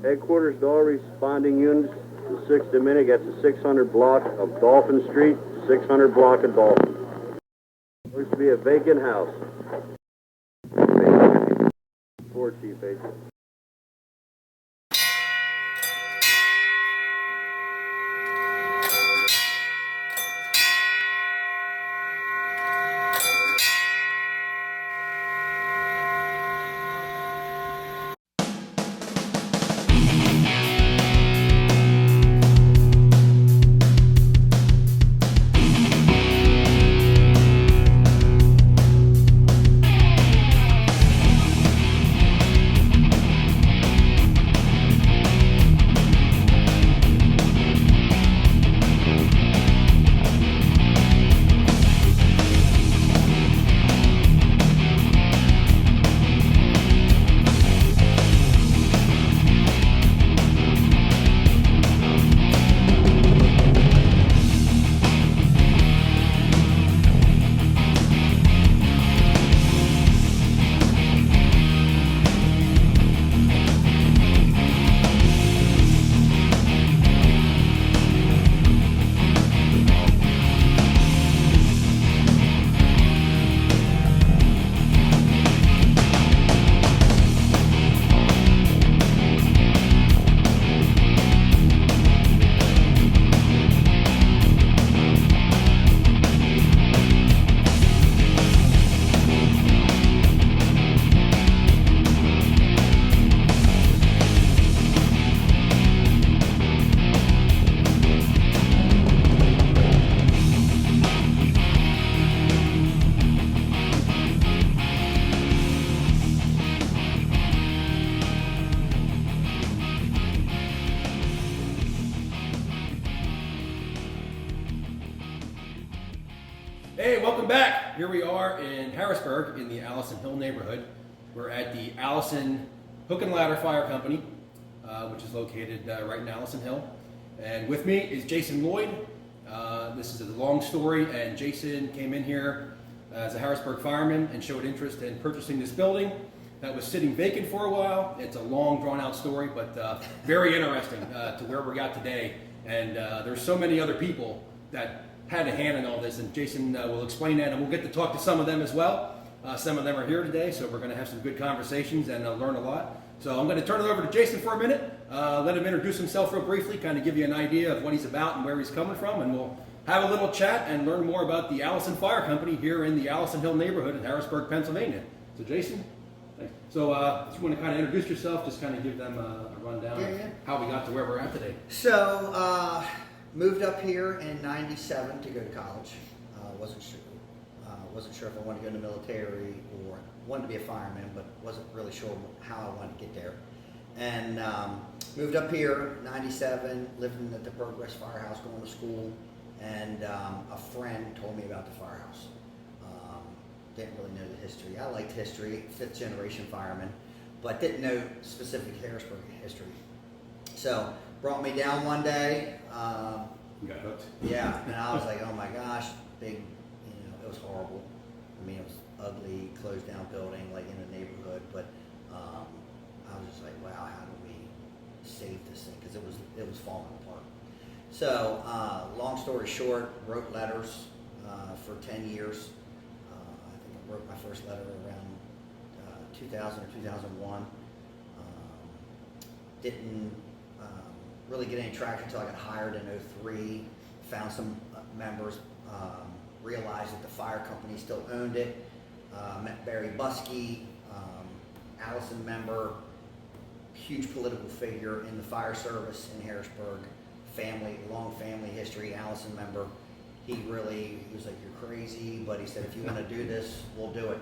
Headquarters to all responding units. The 6th minute gets a 600 block of Dolphin Street, 600 block of Dolphin. Looks to be a vacant house. Four Chief Agent. Hey, welcome back. Here we are in Harrisburg in the Allison Hill neighborhood. We're at the Allison Hook and Ladder Fire Company, which is located right in Allison Hill. And with me is Jason Lloyd. This is a long story, and Jason came in here as a Harrisburg fireman and showed interest in purchasing this building that was sitting vacant for a while. It's a long, drawn-out story, but very interesting to where we got today. And there's so many other people that had a hand in all this, and Jason will explain that, and we'll get to talk to some of them as well. Some of them are here today, so we're going to have some good conversations and learn a lot. So I'm going to turn it over to Jason for a minute, let him introduce himself real briefly, kind of give you an idea of what he's about and where he's coming from, and we'll have a little chat and learn more about the Allison Fire Company here in the Allison Hill neighborhood in Harrisburg, Pennsylvania. So Jason, thanks. So if you want to kind of introduce yourself, just kind of give them a rundown of how we got to where we're at today. So, moved up here in '97 to go to college. Wasn't sure if I wanted to go in the military or wanted to be a fireman, but wasn't really sure how I wanted to get there. And moved up here '97, living at the Progress Firehouse, going to school, and a friend told me about the firehouse. Didn't really know the history. I liked history, 5th generation fireman, but didn't know specific Harrisburg history. So brought me down one day. You got hooked. Yeah, and I was like, oh my gosh, big, it was horrible. I mean, it was ugly, closed down building, like in the neighborhood, but I was just like, wow, how do we save this thing? Because it was falling apart. So, long story short, wrote letters for 10 years. I think I wrote my first letter around 2000 or 2001. Didn't really get any traction until I got hired in '03. Found some members, realized that the fire company still owned it. Met Barry Buskey, Allison member, huge political figure in the fire service in Harrisburg. Long family history, Allison member. He was like, you're crazy, but he said, if you want to do this, we'll do it.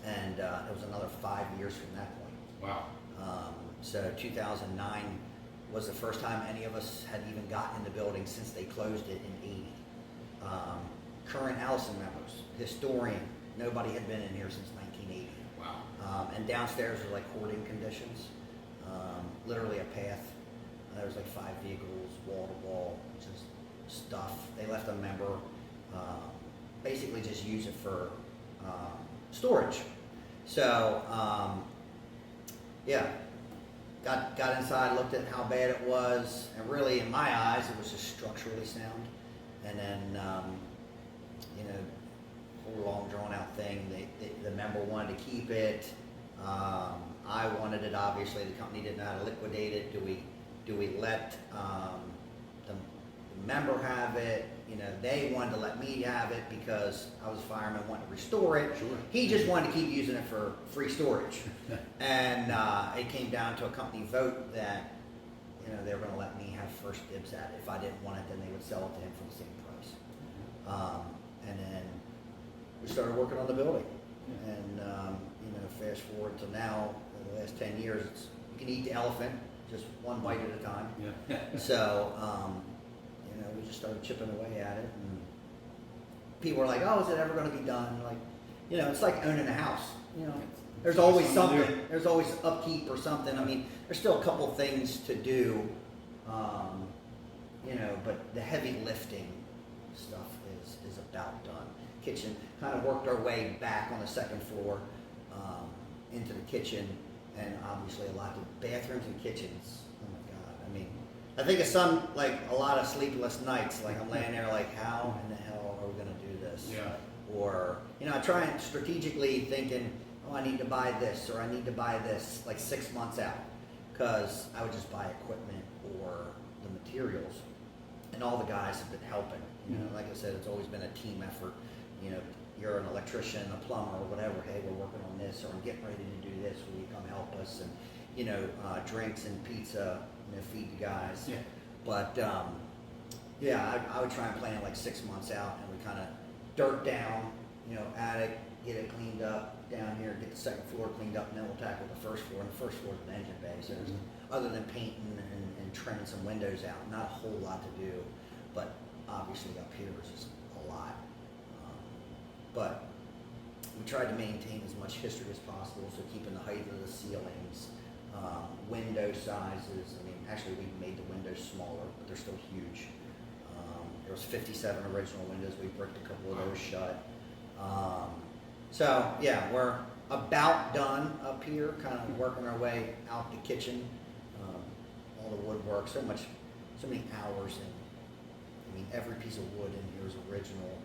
And it was another 5 years from that point. Wow. So 2009 was the first time any of us had even gotten in the building since they closed it in '80. Current Allison members, historian, nobody had been in here since 1980. Wow. And downstairs were like hoarding conditions, literally a path. There was like 5 vehicles, wall to wall, just stuff. They left a member, basically just use it for storage. So, yeah. got inside, looked at how bad it was, and really, in my eyes, it was just structurally sound. And then, you know, whole long drawn out thing. The member wanted to keep it. I wanted it. Obviously, the company didn't know how to liquidate it. Do we let the member have it? You know, they wanted to let me have it because I was a fireman, wanted to restore it. Sure. He just wanted to keep using it for free storage. And it came down to a company vote that, you know, they were going to let me have first dibs at it. If I didn't want it, then they would sell it to him for the same price. And then we started working on the building. And, you know, fast forward to now, the last 10 years, you can eat the elephant, just one bite at a time. Yeah. So, you know, we just started chipping away at it, and people were like, "Oh, is it ever going to be done?" Like, you know, it's like owning a house. You know, there's always something. There's always upkeep or something. I mean, there's still a couple things to do, you know, but the heavy lifting stuff is about done. Kitchen, kind of worked our way back on the second floor into the kitchen, and obviously a lot of bathrooms and kitchens. Oh my God! I mean, I think it's like a lot of sleepless nights. Like I'm laying there, like, how in the hell are we going to do this? Yeah. Or, you know, I try and strategically thinking, oh, I need to buy this or I need to buy this like 6 months out, because I would just buy equipment or the materials, and all the guys have been helping. You know, like I said, it's always been a team effort. You know, you're an electrician, a plumber, or whatever. Hey, we're working on this, or I'm getting ready to do this. Will you come help us? And, you know, drinks and pizza, you know, feed the guys. Yeah. But yeah, I would try and plan like 6 months out, and we kind of dirt down, you know, attic, get it cleaned up down here, get the second floor cleaned up, and then we'll tackle the first floor. And the first floor is an engine bay, so there's, other than painting and trimming some windows out, not a whole lot to do. But obviously up here is just a lot. But we tried to maintain as much history as possible, so keeping the height of the ceilings, window sizes. I mean, actually we made the windows smaller, but they're still huge. There was 57 original windows. We bricked a couple of those shut. So yeah, we're about done up here, kind of working our way out the kitchen. All the woodwork, so many hours, and I mean, every piece of wood in here is original,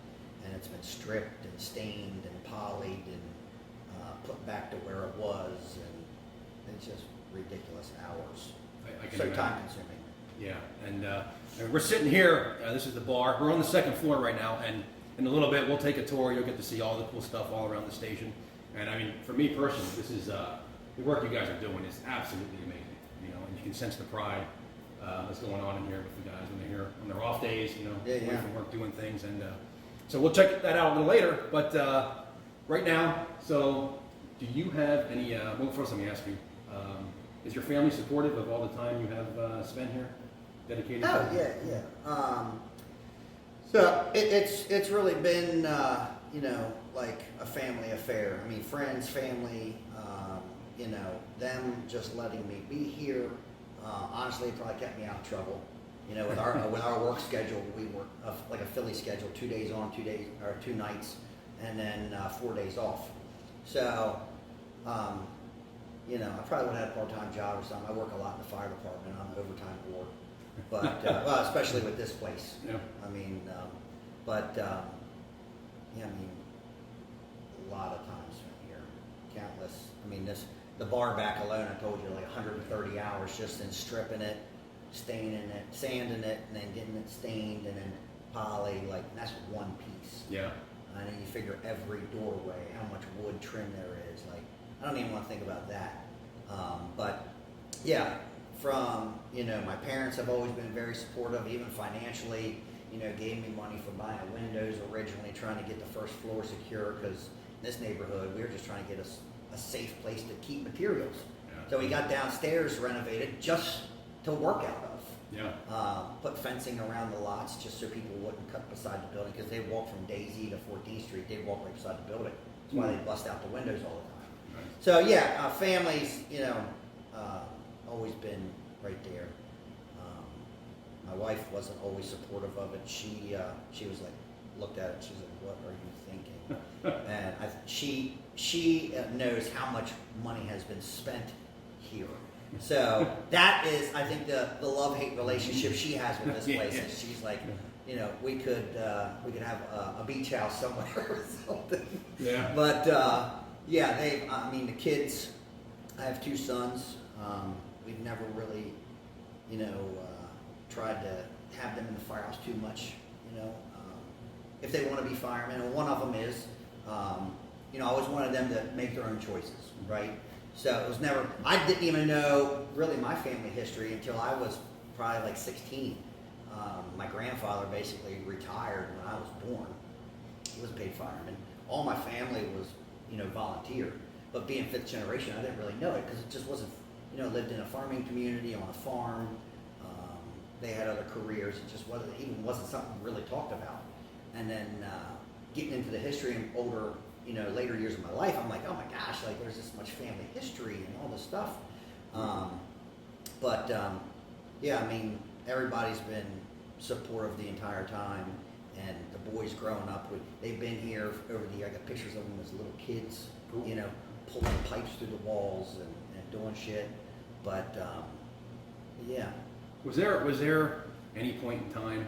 and it's been stripped and stained and polished and put back to where it was, and it's just ridiculous hours. I can So imagine. time consuming. Yeah, and we're sitting here. This is the bar. We're on the second floor right now, and in a little bit we'll take a tour. You'll get to see all the cool stuff all around the station. And I mean, for me personally, this is the work you guys are doing is absolutely amazing. You know, and you can sense the pride that's going on in here with the guys when they're here on their off days. You know, away from work doing things, and so we'll check that out a little later. But right now, so do you have any? Well, first let me ask you: is your family supportive of all the time you have spent here? Dedicated? Oh yeah. So it's really been you know, like a family affair. I mean, friends, family. You know, them just letting me be here. Honestly, it probably kept me out of trouble. You know, with our work schedule, we work like a Philly schedule: 2 days on, 2 days or 2 nights, and then 4 days off. So, you know, I probably would have had a part-time job or something. I work a lot in the fire department. I'm an overtime ward, but well, especially with this place. Yeah. I mean, yeah, I mean, a lot of times from here, countless. I mean, the bar back alone, I told you, like 130 hours just in stripping it, staining it, sanding it, and then getting it stained, and then poly. Like, and that's one piece. Yeah. And then you figure every doorway, how much wood trim there is. Like, I don't even want to think about that. But yeah, from, you know, my parents have always been very supportive, even financially. You know, gave me money for buying windows originally, trying to get the first floor secure, because in this neighborhood, we were just trying to get a safe place to keep materials. Yeah. So we got downstairs renovated just to work out of. Yeah. Put fencing around the lots just so people wouldn't cut beside the building, because they'd walk from Daisy to 14th Street, they'd walk right beside the building. That's why they bust out the windows all the time. Right. So yeah, families, you know, always been right there. My wife wasn't always supportive of it. She was like, looked at it, she was like, "What are you thinking?" And she knows how much money has been spent here. So that is, I think, the love-hate relationship she has with this place. Is she's like, you know, we could have a beach house somewhere or something. Yeah. But yeah, I mean, the kids. I have 2 sons. We've never really, you know, tried to have them in the firehouse too much. You know, if they want to be firemen, and one of them is, you know, I always wanted them to make their own choices, right? So it was never, I didn't even know really my family history until I was probably like 16. My grandfather basically retired when I was born. He was a paid fireman. All my family was, you know, volunteer. But being 5th generation, I didn't really know it because it just wasn't, you know, lived in a farming community on a farm. They had other careers. It just wasn't something really talked about. And then getting into the history and older, you know, later years of my life, I'm like, oh my gosh, like there's this much family history and all this stuff. Yeah, I mean, everybody's been supportive the entire time, and the boys growing up, they've been here over the year. I got pictures of them as little kids, cool. You know, pulling pipes through the walls and doing shit. But yeah. Was there any point in time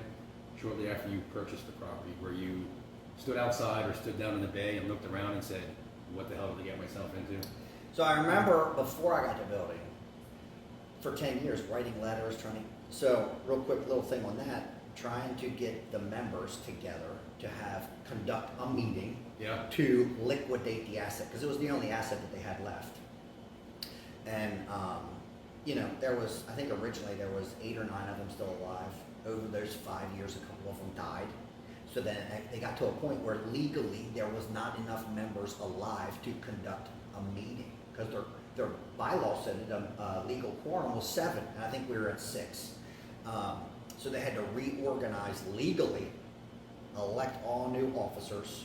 shortly after you purchased the property where you stood outside or stood down in the bay and looked around and said, what the hell did I get myself into? So I remember before I got the building, for 10 years, writing letters, so real quick little thing on that, trying to get the members together to conduct a meeting to liquidate the asset, because it was the only asset that they had left. And, you know, I think originally there was 8 or 9 of them still alive. Over those 5 years, a couple of them died. So then they got to a point where legally there was not enough members alive to conduct a meeting, because their bylaw said that legal quorum was 7, and I think we were at 6. So they had to reorganize legally, elect all new officers,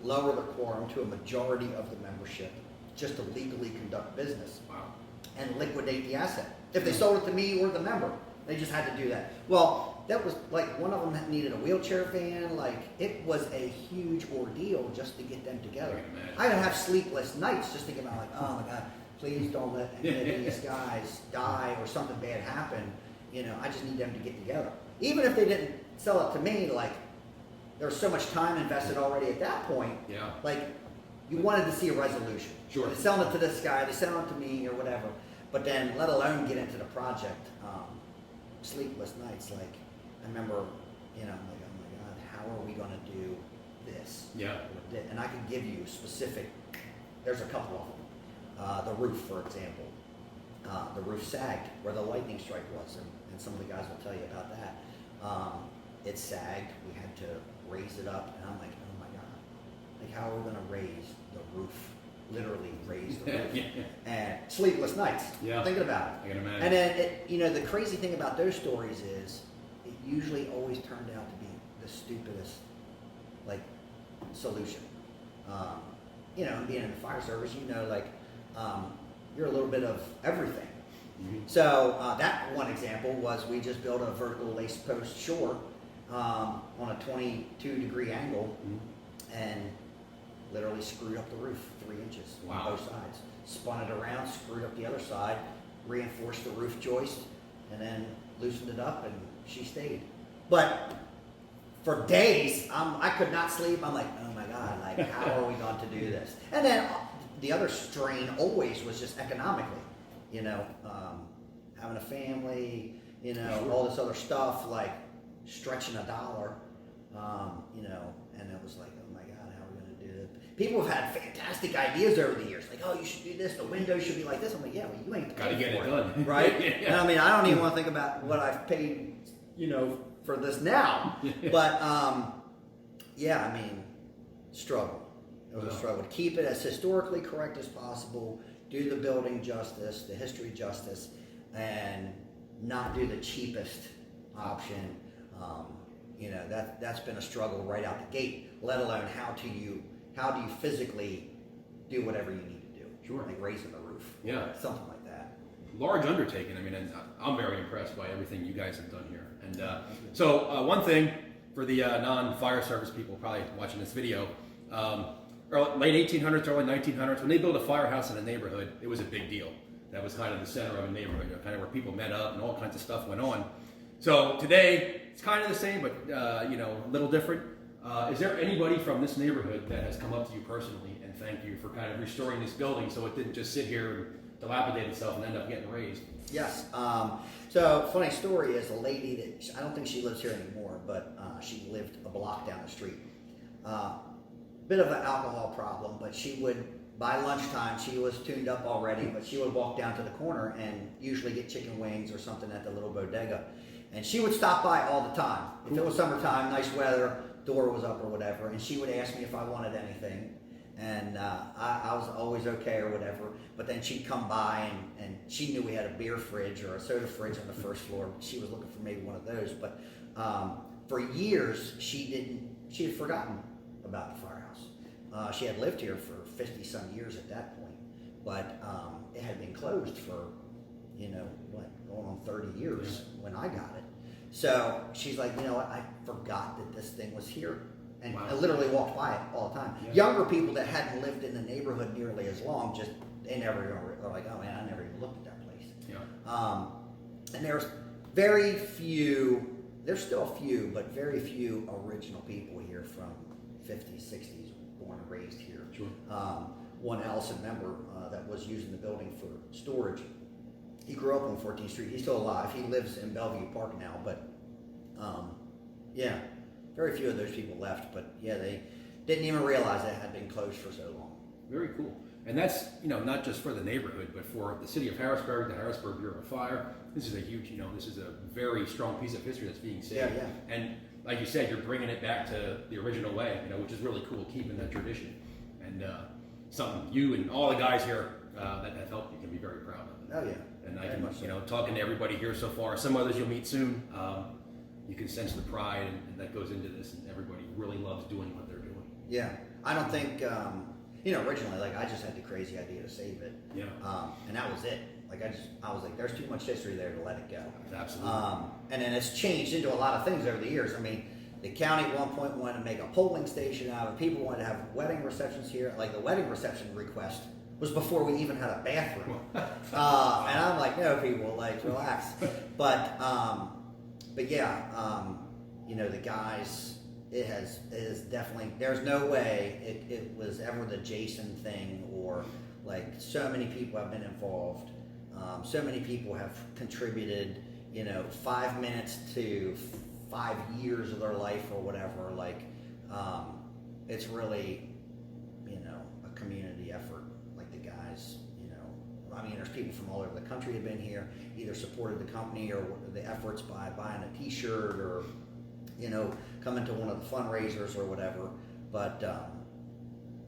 lower the quorum to a majority of the membership, just to legally conduct business. Wow. And liquidate the asset. If they sold it to me or the member, they just had to do that. Well, that was like, one of them needed a wheelchair van. Like, it was a huge ordeal just to get them together. I would have sleepless nights just thinking about, like, oh my God, please don't let any of these guys die or something bad happen. You know, I just need them to get together. Even if they didn't sell it to me, like, there was so much time invested already at that point. Yeah. Like, you wanted to see a resolution. Sure. They're selling it to this guy, they're selling it to me, or whatever. But then, let alone get into the project, sleepless nights. Like, I remember, you know, I'm like, oh my God, how are we going to do this? Yeah. And I can give you specific, there's a couple of them. The roof, for example. The roof sagged where the lightning strike was, and some of the guys will tell you about that. It sagged, we had to raise it up, and I'm like, oh my God, like, how are we going to raise the roof? Literally raise the roof. And sleepless nights, thinking about it. I can imagine. And then, you know, the crazy thing about those stories is, it usually always turned out to be the stupidest, like, solution. You know, being in the fire service, you know, like, you're a little bit of everything. Mm-hmm. So that one example was, we just built a vertical lace post shore on a 22-degree angle, and literally screwed up the roof 3 inches on both sides. Spun it around, screwed up the other side, reinforced the roof joist, and then loosened it up, and she stayed. But for days, I could not sleep. I'm like, oh my God, like, how are we going to do this? And then the other strain always was just economically, you know, having a family, you know, all this other stuff, like stretching $1, you know, and it was like, oh my God, how are we going to do it? People have had fantastic ideas over the years, like, oh, you should do this, the window should be like this. I'm like, yeah, well, you ain't got to get it done, right? And I mean, I don't even want to think about what I've paid, you know, for this now. But yeah, I mean, struggle. It was a struggle to keep it as historically correct as possible, do the building justice, the history justice, and not do the cheapest option. You know, that's been a struggle right out the gate, let alone how do you physically do whatever you need to do. Sure. Like raising the roof. Yeah. Something like that. Large undertaking. I mean, and I'm very impressed by everything you guys have done here. And so one thing for the non-fire service people probably watching this video, late 1800s, early 1900s, when they built a firehouse in a neighborhood, it was a big deal. that was kind of the center of a neighborhood, kind of where people met up and all kinds of stuff went on. So today, it's kind of the same, but a little different. Is there anybody from this neighborhood that has come up to you personally and thanked you for kind of restoring this building so it didn't just sit here and dilapidate itself and end up getting razed? Yes. So funny story is a lady that I don't think she lives here anymore, but she lived a block down the street. Bit of an alcohol problem, but she would, by lunchtime, she was tuned up already, but she would walk down to the corner and usually get chicken wings or something at the little bodega. And she would stop by all the time. If it was summertime, nice weather, door was up or whatever, and she would ask me if I wanted anything. And I was always okay or whatever. But then she'd come by and she knew we had a beer fridge or a soda fridge on the first floor. She was looking for maybe one of those. But for years, she had forgotten about the firehouse. She had lived here for 50 some years at that point. But it had been closed for, going on 30 years when I got it. So she's like, you know what, I forgot that this thing was here. And I literally walked by it all the time. Yeah. Younger people that hadn't lived in the neighborhood nearly as long, they're like, oh man, I never even looked at that place. Yeah. And there's very few, there's still a few, but very few original people here from 50s, 60s, born and raised here. Sure. One Allison member that was using the building for storage, he grew up on 14th Street. He's still alive. He lives in Bellevue Park now, but yeah, very few of those people left. But yeah, they didn't even realize it had been closed for so long. Very cool. And that's, not just for the neighborhood, but for the city of Harrisburg, the Harrisburg Bureau of Fire. This is a huge, this is a very strong piece of history that's being saved. Yeah. And like you said, you're bringing it back to the original way, which is really cool, keeping that tradition. And something you and all the guys here that have helped you can be very proud of. Oh yeah. And I can, talking to everybody here so far, some others you'll meet soon, you can sense the pride and that goes into this, and everybody really loves doing what they're doing. Yeah, I don't think, originally, I just had the crazy idea to save it. Yeah. And that was it. I was like, there's too much history there to let it go. Absolutely. And then it's changed into a lot of things over the years. I mean, the county at one point wanted to make a polling station out of it. People wanted to have wedding receptions here. Like the wedding reception request was before we even had a bathroom. And I'm like, no, people, relax. But yeah, the guys, it is definitely, there's no way it was ever the Jason thing, or so many people have been involved. So many people have contributed, 5 minutes to 5 years of their life or whatever. It's really, a community effort. The guys, there's people from all over the country have been here, either supported the company or the efforts by buying a T-shirt or, coming to one of the fundraisers or whatever. But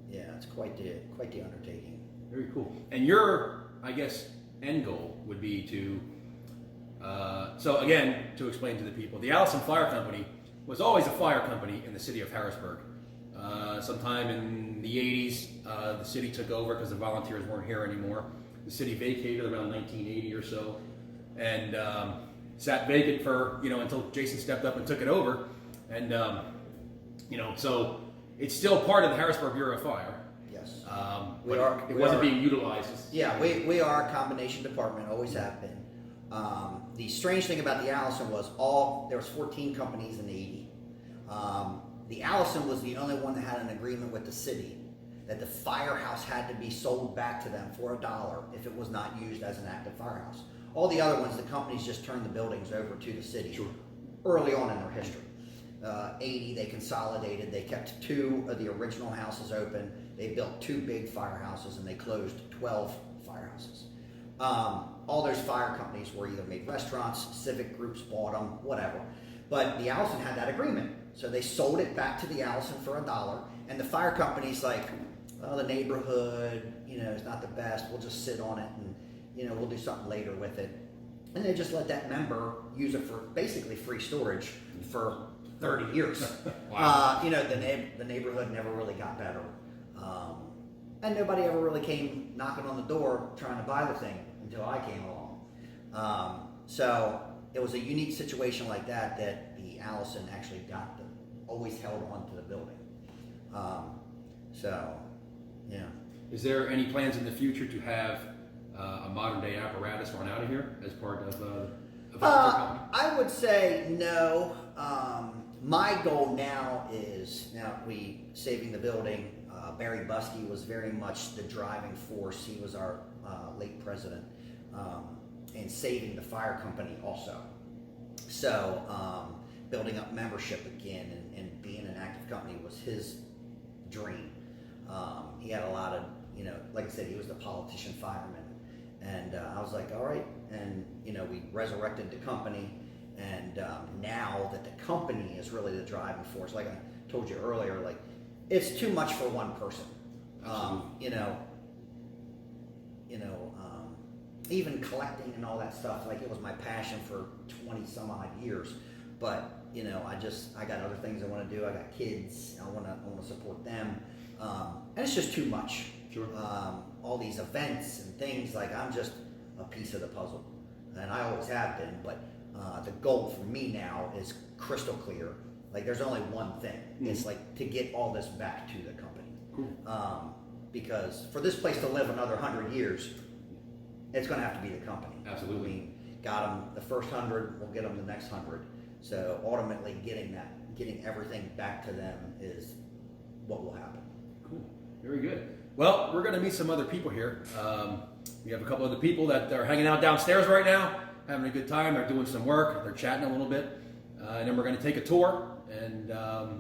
yeah, it's quite the undertaking. Very cool. And your, I guess, end goal would be to, so again, to explain to the people, the Allison Fire Company was always a fire company in the city of Harrisburg. Sometime in the 80s, the city took over because the volunteers weren't here anymore. The city vacated around 1980 or so, and sat vacant for, until Jason stepped up and took it over. And, so it's still part of the Harrisburg Bureau of Fire. Yes. It wasn't being utilized. Yeah, we are a combination department, always have been. The strange thing about the Allison was there was 14 companies in 80. The Allison was the only one that had an agreement with the city that the firehouse had to be sold back to them for $1 if it was not used as an active firehouse. All the other ones, the companies just turned the buildings over to the city early on in their history. 80, they consolidated. They kept 2 of the original houses open. They built 2 big firehouses, and they closed 12 firehouses. All those fire companies were either made restaurants, civic groups bought them, whatever. But the Allison had that agreement. So they sold it back to the Allison for $1. And the fire company's like, well, the neighborhood, is not the best. We'll just sit on it and, we'll do something later with it. And they just let that member use it for basically free storage for 30 years. Wow. The neighborhood never really got better. And nobody ever really came knocking on the door trying to buy the thing until I came along. So it was a unique situation like that the Allison actually always held on to the building. So, yeah. Is there any plans in the future to have a modern day apparatus run out of here as part of the furniture company? I would say no. My goal now is saving the building. Barry Buskey was very much the driving force. He was our late president, and saving the fire company also. So building up membership again and being an active company was his dream. He had a lot of, like I said, he was the politician fireman. And I was like, all right. And, we resurrected the company. And now that the company is really the driving force, like I told you earlier, like it's too much for one person. Even collecting and all that stuff, like it was my passion for 20 some odd years. But, I got other things I want to do. I got kids. I want to support them. And it's just too much. Sure. All these events and things, like I'm just a piece of the puzzle. And I always have been, but the goal for me now is crystal clear. Like there's only one thing. It's like to get all this back to the company. Cool. Because for this place to live another 100 years, it's going to have to be the company. Absolutely. I mean, got them the first 100, we'll get them the next 100. So ultimately, getting everything back to them is what will happen. Cool. Very good. Well, we're going to meet some other people here. We have a couple other people that are hanging out downstairs right now, having a good time. They're doing some work. They're chatting a little bit. And then we're going to take a tour and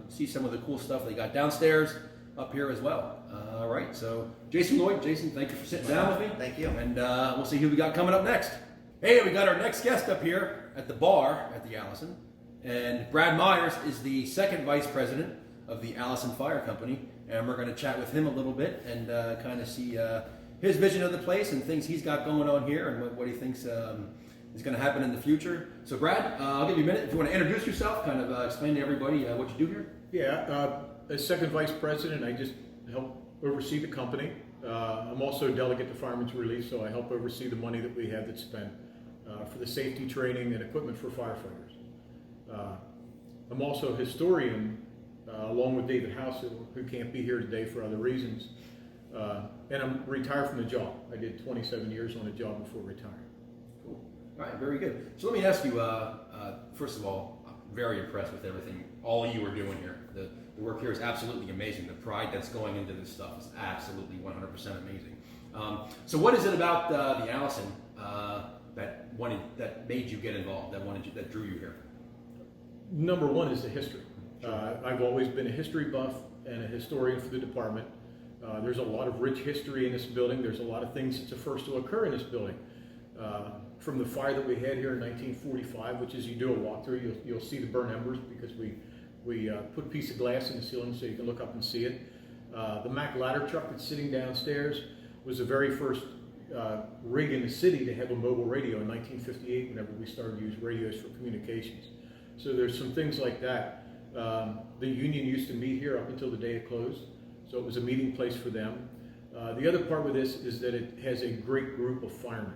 see some of the cool stuff they got downstairs up here as well. All right. So, Jason Lloyd. Jason, thank you for sitting down with me. Thank you. And we'll see who we got coming up next. Hey, we got our next guest up here at the bar at the Allison. And Brad Meyers is the second vice president of the Allison Fire Company. And we're going to chat with him a little bit and kind of see his vision of the place and things he's got going on here and what he thinks is going to happen in the future. So Brad, I'll give you a minute if you want to introduce yourself, kind of explain to everybody what you do here. Yeah, as second vice president, I just help oversee the company. I'm also a delegate to Fireman's Relief, so I help oversee the money that we have that's spent for the safety training and equipment for firefighters. I'm also a historian, along with David House, who can't be here today for other reasons. And I'm retired from the job. I did 27 years on the job before retiring. Cool. All right, very good. So let me ask you, first of all, I'm very impressed with everything, all you are doing here. The work here is absolutely amazing. The pride that's going into this stuff is absolutely 100% amazing. So what is it about the Allison that made you get involved, that drew you here? Number one is the history. I've always been a history buff and a historian for the department. There's a lot of rich history in this building. There's a lot of things that's the first to occur in this building. From the fire that we had here in 1945, which is you do a walkthrough, you'll see the burnt embers because we put a piece of glass in the ceiling so you can look up and see it. The Mack ladder truck that's sitting downstairs was the very first rig in the city to have a mobile radio in 1958 whenever we started to use radios for communications. So there's some things like that. The union used to meet here up until the day it closed, so it was a meeting place for them. The other part with this is that it has a great group of firemen,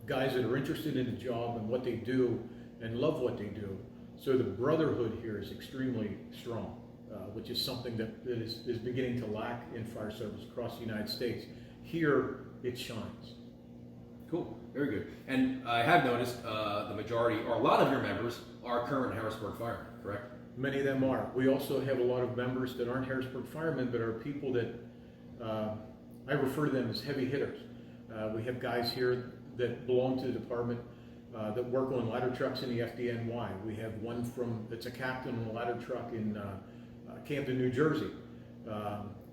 guys that are interested in the job and what they do and love what they do. So the brotherhood here is extremely strong, which is something that is beginning to lack in fire service across the United States. Here, it shines. Cool, very good. And I have noticed the majority, or a lot of your members, are current Harrisburg firemen, correct? Many of them are. We also have a lot of members that aren't Harrisburg firemen, but are people that I refer to them as heavy hitters. We have guys here that belong to the department that work on ladder trucks in the FDNY. We have one that's a captain on a ladder truck in Camden, New Jersey.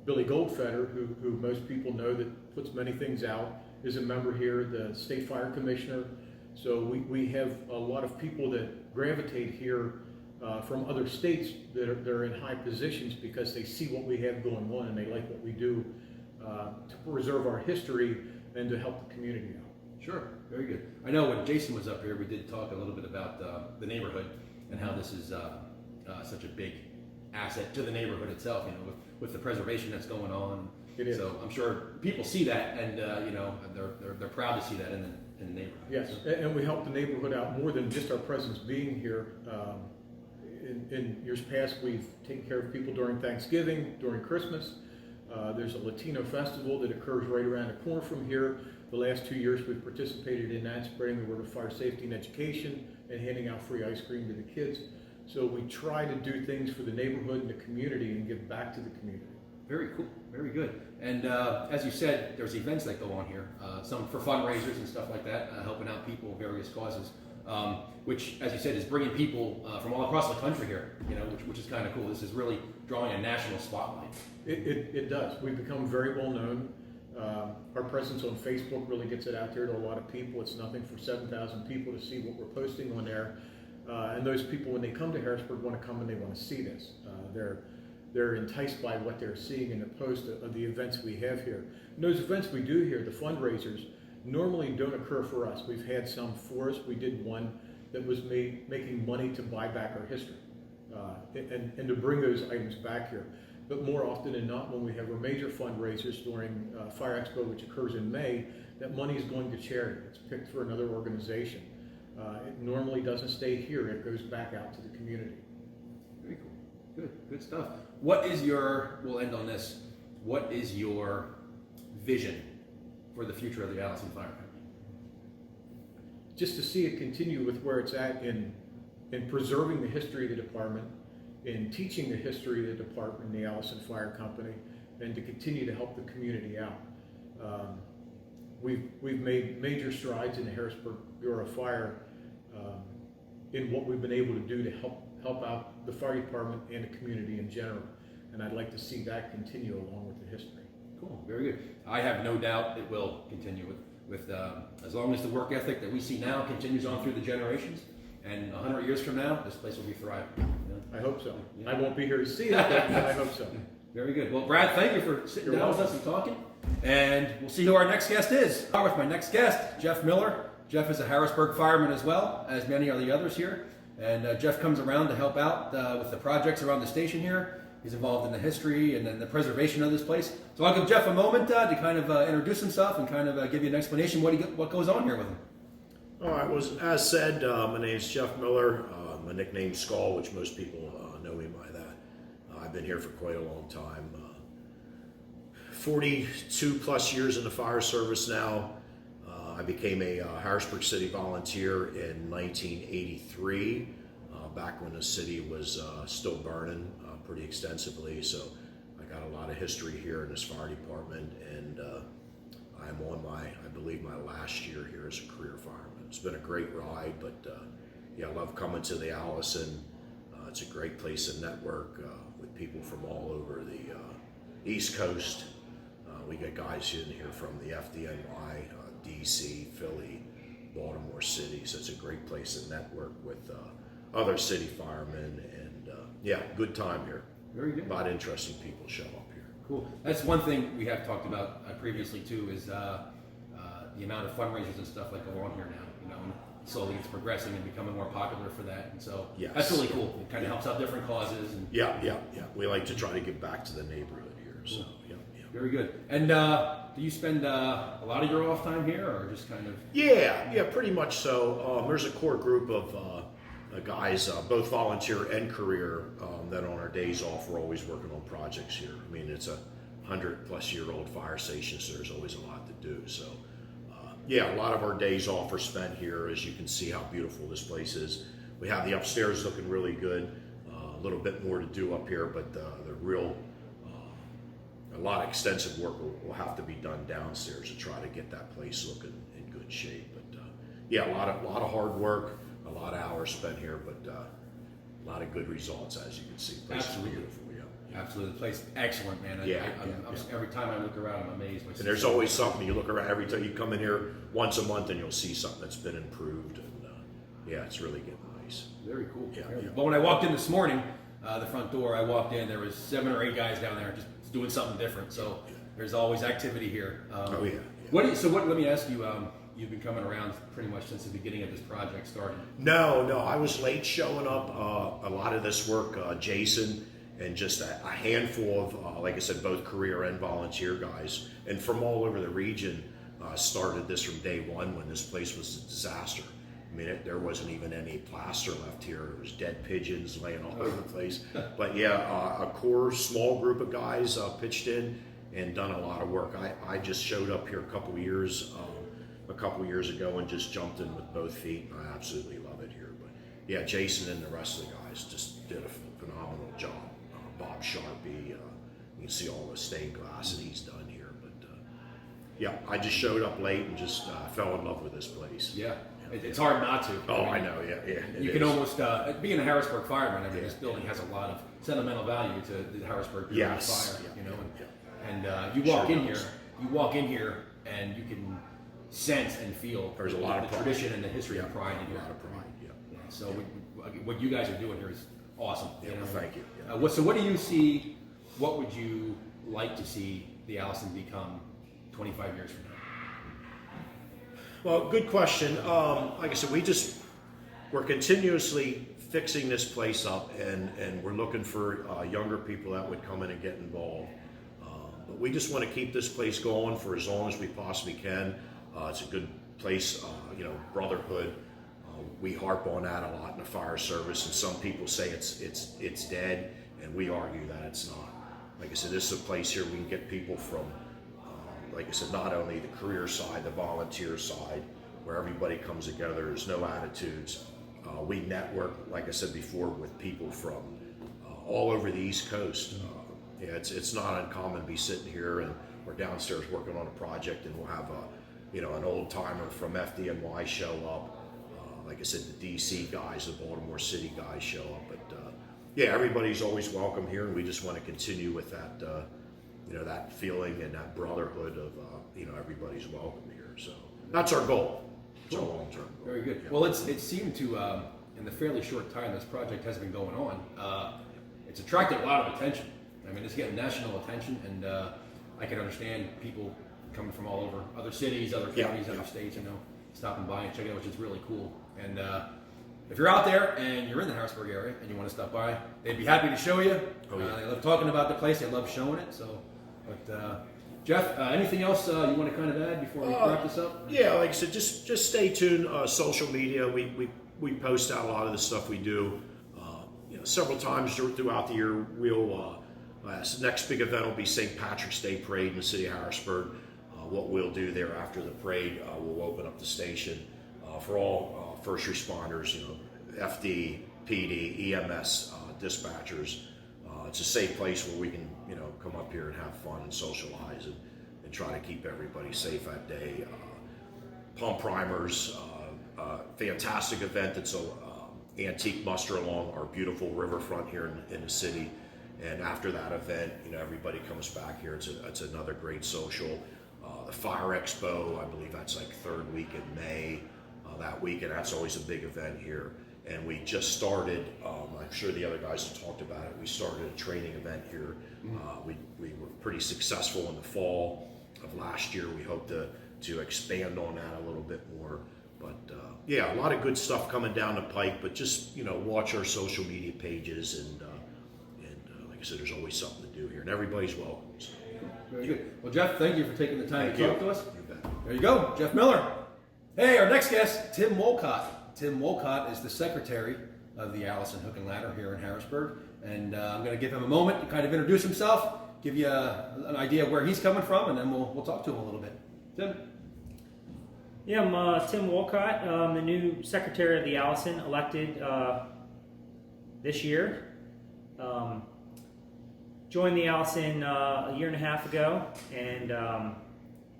Billy Goldfeder, who most people know that puts many things out, is a member here, the state fire commissioner. So we have a lot of people that gravitate here from other states that are in high positions because they see what we have going on and they like what we do to preserve our history and to help the community out. Sure, very good. I know when Jason was up here, we did talk a little bit about the neighborhood and how this is such a big asset to the neighborhood itself, with the preservation that's going on. It is. So I'm sure people see that, and they're proud to see that in the neighborhood. Yes, and we help the neighborhood out more than just our presence being here. In years past, we've taken care of people during Thanksgiving, during Christmas. There's a Latino festival that occurs right around the corner from here. The last 2 years we've participated in that, spreading the word of fire safety and education and handing out free ice cream to the kids. So we try to do things for the neighborhood and the community and give back to the community. Very cool, very good. And as you said, there's events that go on here, some for fundraisers and stuff like that, helping out people, various causes, which, as you said, is bringing people from all across the country here, you know, which is kind of cool. This is really drawing a national spotlight. It does. We've become very well known. Our presence on Facebook really gets it out there to a lot of people. It's nothing for 7,000 people to see what we're posting on there. And those people, when they come to Harrisburg, want to come and they want to see this. They're enticed by what they're seeing in the post of the events we have here. And those events we do here, the fundraisers, normally don't occur for us. We've had some for us. We did one that was making money to buy back our history and to bring those items back here. But more often than not, when we have our major fundraisers during Fire Expo, which occurs in May, that money is going to charity. It's picked for another organization. It normally doesn't stay here. It goes back out to the community. Very cool. Good stuff. What is your, we'll end on this, what is your vision for the future of the Allison Fire Company? Just to see it continue with where it's at in preserving the history of the department, in teaching the history of the department, the Allison Fire Company, and to continue to help the community out. We've made major strides in the Harrisburg Bureau of Fire in what we've been able to do to help out the fire department and the community in general. And I'd like to see that continue along with the history. Cool, very good. I have no doubt it will continue with as long as the work ethic that we see now continues on through the generations. And 100 years from now, this place will be thriving. I hope so. Yeah. I won't be here to see that, but I hope so. Very good. Well, Brad, thank you for sitting You're down with welcome. us and talking. And we'll see who our next guest is. Start with my next guest, Jeff Miller. Jeff is a Harrisburg fireman as well, as many are the others here. And Jeff comes around to help out with the projects around the station here. He's involved in the history and then the preservation of this place. So I'll give Jeff a moment to kind of introduce himself and kind of give you an explanation what goes on here with him. All right, well, as said, my name is Jeff Miller. My nickname's Skull, which most people know me by that. I've been here for quite a long time. 42 plus years in the fire service now. I became a Harrisburg City volunteer in 1983, back when the city was still burning pretty extensively. So I got a lot of history here in this fire department, and I'm on I believe my last year here as a career fireman. It's been a great ride, but yeah, I love coming to the Allison. It's a great place to network with people from all over the East Coast. We get guys in here from the FDNY, DC, Philly, Baltimore City, so it's a great place to network with other city firemen, and yeah, good time here. Very good. A lot of interesting people show up here. Cool. That's one thing we have talked about previously too, is the amount of fundraisers and stuff that go on here now. You know, and slowly it's progressing and becoming more popular for that, and so Yes. that's really cool. It kind of helps out different causes. And Yeah. We like to try to give back to the neighborhood here, so yeah. very good. And do you spend a lot of your off time here, or just kind of? Yeah, pretty much so. There's a core group of guys, both volunteer and career, that on our days off we're always working on projects here. I mean, it's a 100-plus-year-old fire station, so there's always a lot to do. So, yeah, a lot of our days off are spent here. As you can see how beautiful this place is. We have the upstairs looking really good. A little bit more to do up here, but the real a lot of extensive work will have to be done downstairs to try to get that place looking in good shape. But yeah, a lot of hard work, a lot of hours spent here, but a lot of good results, as you can see. The place Absolutely. is beautiful. Yeah. Absolutely, the place excellent, man. I'm every time I look around, I'm amazed. And there's always something. You look around every time you come in here once a month, and you'll see something that's been improved. And yeah, it's really getting nice. Very cool. Yeah, Very yeah. cool. But when I walked in this morning, the front door, I walked in, there was 7 or 8 guys down there just doing something different. So there's always activity here. Oh yeah. Let me ask you. You've been coming around pretty much since the beginning of this project started. No, I was late showing up. A lot of this work, Jason and just a handful of, like I said, both career and volunteer guys, and from all over the region, started this from day one when this place was a disaster. I mean, there wasn't even any plaster left here. There was dead pigeons laying all over the place. But yeah, a core small group of guys pitched in and done a lot of work. I just showed up here a couple of years a couple years ago and just jumped in with both feet. I absolutely love it here. But yeah, Jason and the rest of the guys just did a phenomenal job. Bob Sharpie, you can see all the stained glass that he's done here. But yeah, I just showed up late and just fell in love with this place. Yeah. It's hard not to. Oh, I know. Yeah. You can almost, being a Harrisburg fireman, I mean, this building has a lot of sentimental value to the Harrisburg building fire. You know, and you walk in here, and you can sense and feel there's a lot of the pride. Tradition and the history and pride in here. A lot of pride. Yeah. So what you guys are doing here is awesome. Yeah, you know? thank you. Yeah. So what do you see? What would you like to see the Allison become 25 years from now? Well, good question. Like I said, we're continuously fixing this place up, and we're looking for younger people that would come in and get involved. But we just want to keep this place going for as long as we possibly can. It's a good place, brotherhood. We harp on that a lot in the fire service, and some people say it's dead, and we argue that it's not. Like I said, this is a place here we can get people from, like I said, not only the career side, the volunteer side, where everybody comes together, there's no attitudes. We network, like I said before, with people from all over the East Coast. It's not uncommon to be sitting here and we're downstairs working on a project, and we'll have an old timer from FDNY show up. Like I said, the DC guys, the Baltimore City guys show up. But everybody's always welcome here, and we just want to continue with that, that feeling and that brotherhood of, everybody's welcome here. So that's our goal. It's our long-term goal. Very good. Yeah. Well, it seemed to, in the fairly short time this project has been going on, it's attracted a lot of attention. I mean, it's getting national attention, and I can understand people coming from all over, other cities, other counties, other states, stopping by and checking it out, which is really cool. And if you're out there and you're in the Harrisburg area and you want to stop by, they'd be happy to show you. Oh, yeah. They love talking about the place. They love showing it. So, but Jeff, anything else you want to kind of add before we wrap this up? Yeah, like I said, just stay tuned. Social media, we post out a lot of the stuff we do. Several times throughout the year, we'll next big event will be St. Patrick's Day Parade in the city of Harrisburg. What we'll do there after the parade, we'll open up the station for all first responders, FD, PD, EMS, dispatchers. It's a safe place where we can, come up here and have fun and socialize and try to keep everybody safe that day. Pump primers, fantastic event. It's a antique muster along our beautiful riverfront here in the city. And after that event, everybody comes back here. It's another great social. The Fire Expo, I believe that's like third week in May that week, and that's always a big event here. And we just started, I'm sure the other guys have talked about it, we started a training event here. We were pretty successful in the fall of last year. We hope to expand on that a little bit more. But a lot of good stuff coming down the pike, but just, watch our social media pages, and like I said, there's always something to do here, and everybody's welcome. So. Very good. Well, Jeff, thank you for taking the time to talk to us. You bet. There you go, Jeff Miller. Hey, our next guest, Tim Walcott. Tim Walcott is the secretary of the Allison Hook and Ladder here in Harrisburg, and I'm going to give him a moment to kind of introduce himself, give you an idea of where he's coming from, and then we'll talk to him a little bit. Tim? Yeah, I'm Tim Walcott. I'm the new secretary of the Allison, elected this year. Joined the Allison a year and a half ago, and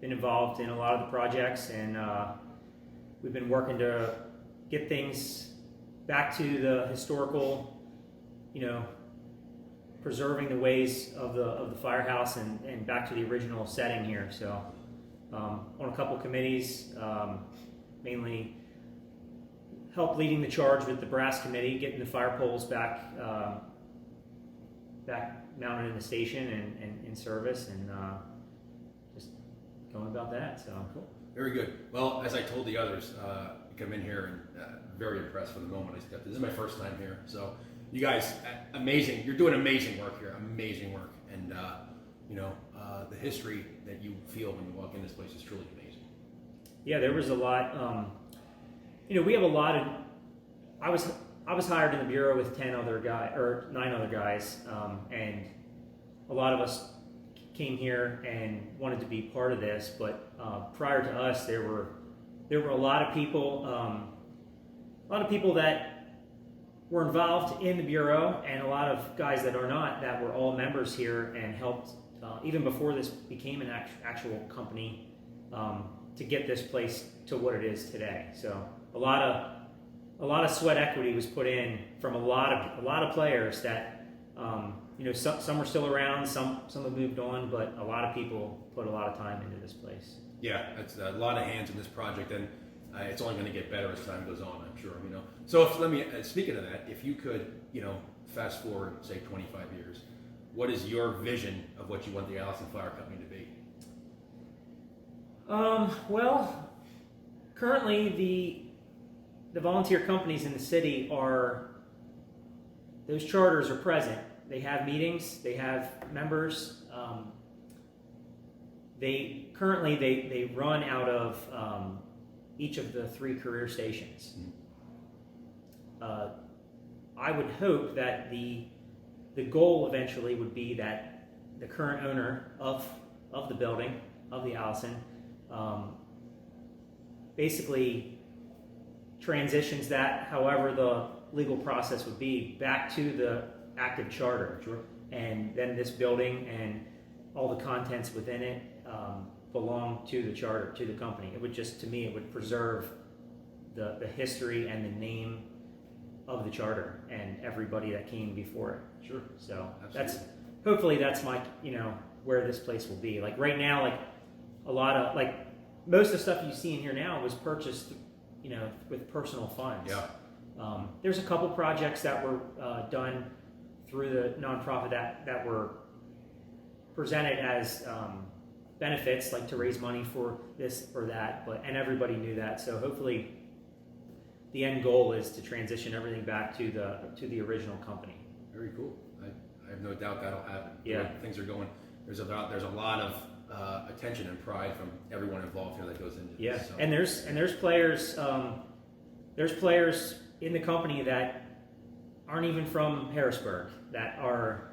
been involved in a lot of the projects, and we've been working to get things back to the historical, preserving the ways of the firehouse and back to the original setting here. So on a couple committees, mainly help leading the charge with the brass committee, getting the fire poles back mounted in the station and in service, and just going about that. So Cool. Very good. Well, as I told the others, come in here and very impressed from the moment I stepped in. This is my first time here, so you guys, amazing. You're doing amazing work here. Amazing work, and the history that you feel when you walk in this place is truly amazing. yeah, there was a lot. We have a lot of. I was hired in the bureau with 9 other guys, and a lot of us came here and wanted to be part of this. But prior to us, there were there were a lot of people that were involved in the Bureau, and a lot of guys that are not, that were all members here and helped, even before this became an actual company, to get this place to what it is today. So a lot of sweat equity was put in from a lot of players that, some are still around, some have moved on, but a lot of people put a lot of time into this place. Yeah, that's a lot of hands in this project, and it's only going to get better as time goes on, I'm sure. So speaking of that, if you could, fast forward, say 25 years, what is your vision of what you want the Allison Fire Company to be? Well, currently the volunteer companies in the city those charters are present. They have meetings, they have members. They run out of each of the 3 career stations. I would hope that the goal eventually would be that the current owner of the building, of the Allison, basically transitions that, however the legal process would be, back to the active charter. Sure. And then this building and all the contents within it belong to the charter, to the company. It would just, to me, it would preserve the history and the name of the charter and everybody that came before it. Sure. So Absolutely. hopefully that's my, where this place will be. Like right now, like a lot of, like most of the stuff you see in here now was purchased, with personal funds. Yeah. There's a couple projects that were done through the nonprofit that were presented as benefits, like to raise money for this or that, and everybody knew that. So hopefully the end goal is to transition everything back to the original company. Very cool. I have no doubt that'll happen. Yeah. Things are going. There's a lot of attention and pride from everyone involved here that goes into this. Yeah, So. and there's players in the company that aren't even from Harrisburg that are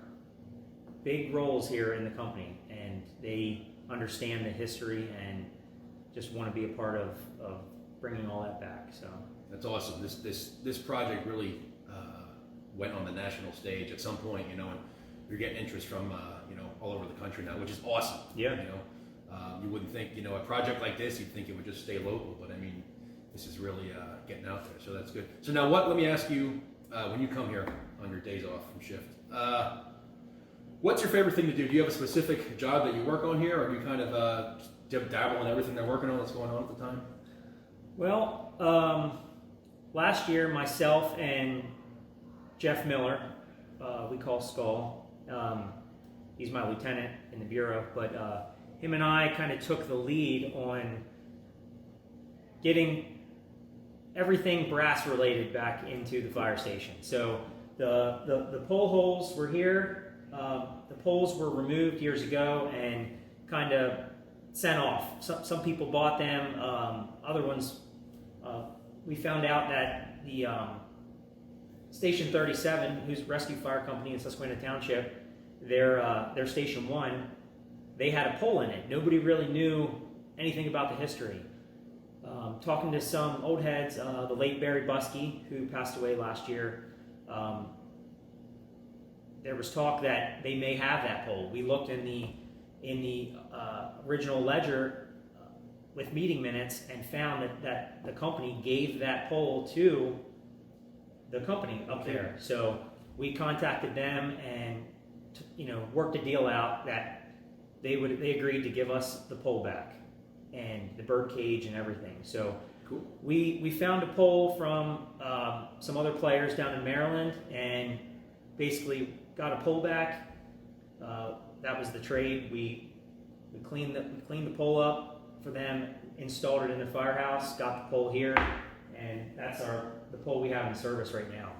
big roles here in the company, and they understand the history and just want to be a part of bringing all that back. So That's awesome. This project really went on the national stage at some point, and you're getting interest from all over the country now, which is awesome. Yeah. You wouldn't think a project like this, you'd think it would just stay local, but I mean, this is really getting out there, so that's good. So now, let me ask you, when you come here on your days off from shift, what's your favorite thing to do? Do you have a specific job that you work on here, or do you kind of dabble in everything they're working on that's going on at the time? well, last year myself and Jeff Miller, we call Skull, he's my lieutenant in the Bureau, but him and I kind of took the lead on getting everything brass related back into the fire station. So the pole holes were here. The poles were removed years ago and kind of sent off. Some people bought them. Other ones, we found out that the Station 37, who's a rescue fire company in Susquehanna Township, their Station 1, they had a pole in it. Nobody really knew anything about the history. Talking to some old heads, the late Barry Buskey, who passed away last year, there was talk that they may have that pole. We looked in the original ledger with meeting minutes and found that the company gave that pole to the company up there. So we contacted them and worked a deal out that they agreed to give us the pole back and the bird cage and everything. So Cool. We found a pole from some other players down in Maryland and basically got a pole back. That was the trade. We cleaned the pole up for them, installed it in the firehouse, got the pole here, and that's the pole we have in service right now.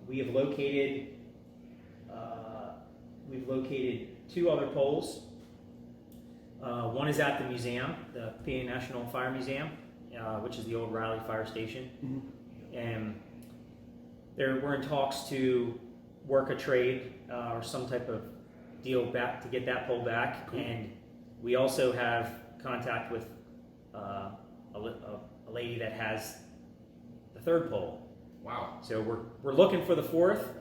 We've located 2 other poles. One is at the museum, the PA National Fire Museum, which is the old Riley Fire Station. Mm-hmm. And we're in talks to work a trade or some type of deal back to get that pole back. Cool. And we also have contact with a lady that has the third pole. Wow. So we're looking for the fourth.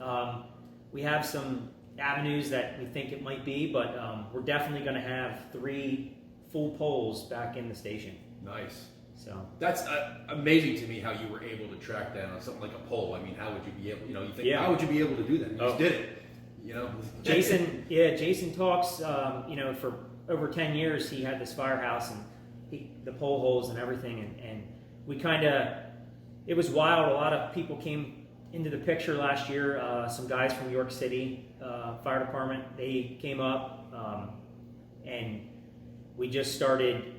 We have some avenues that we think it might be, but we're definitely going to have 3 full poles back in the station. Nice. So That's amazing to me how you were able to track down something like a pole. I mean, how would you be able? You think, Yeah. how would you be able to do that? You just Oh. did it. You know. Jason talks. For over 10 years he had this firehouse and the pole holes and everything, and we kind of, it was wild. A lot of people came into the picture last year. Some guys from New York City Fire Department, they came up, and we just started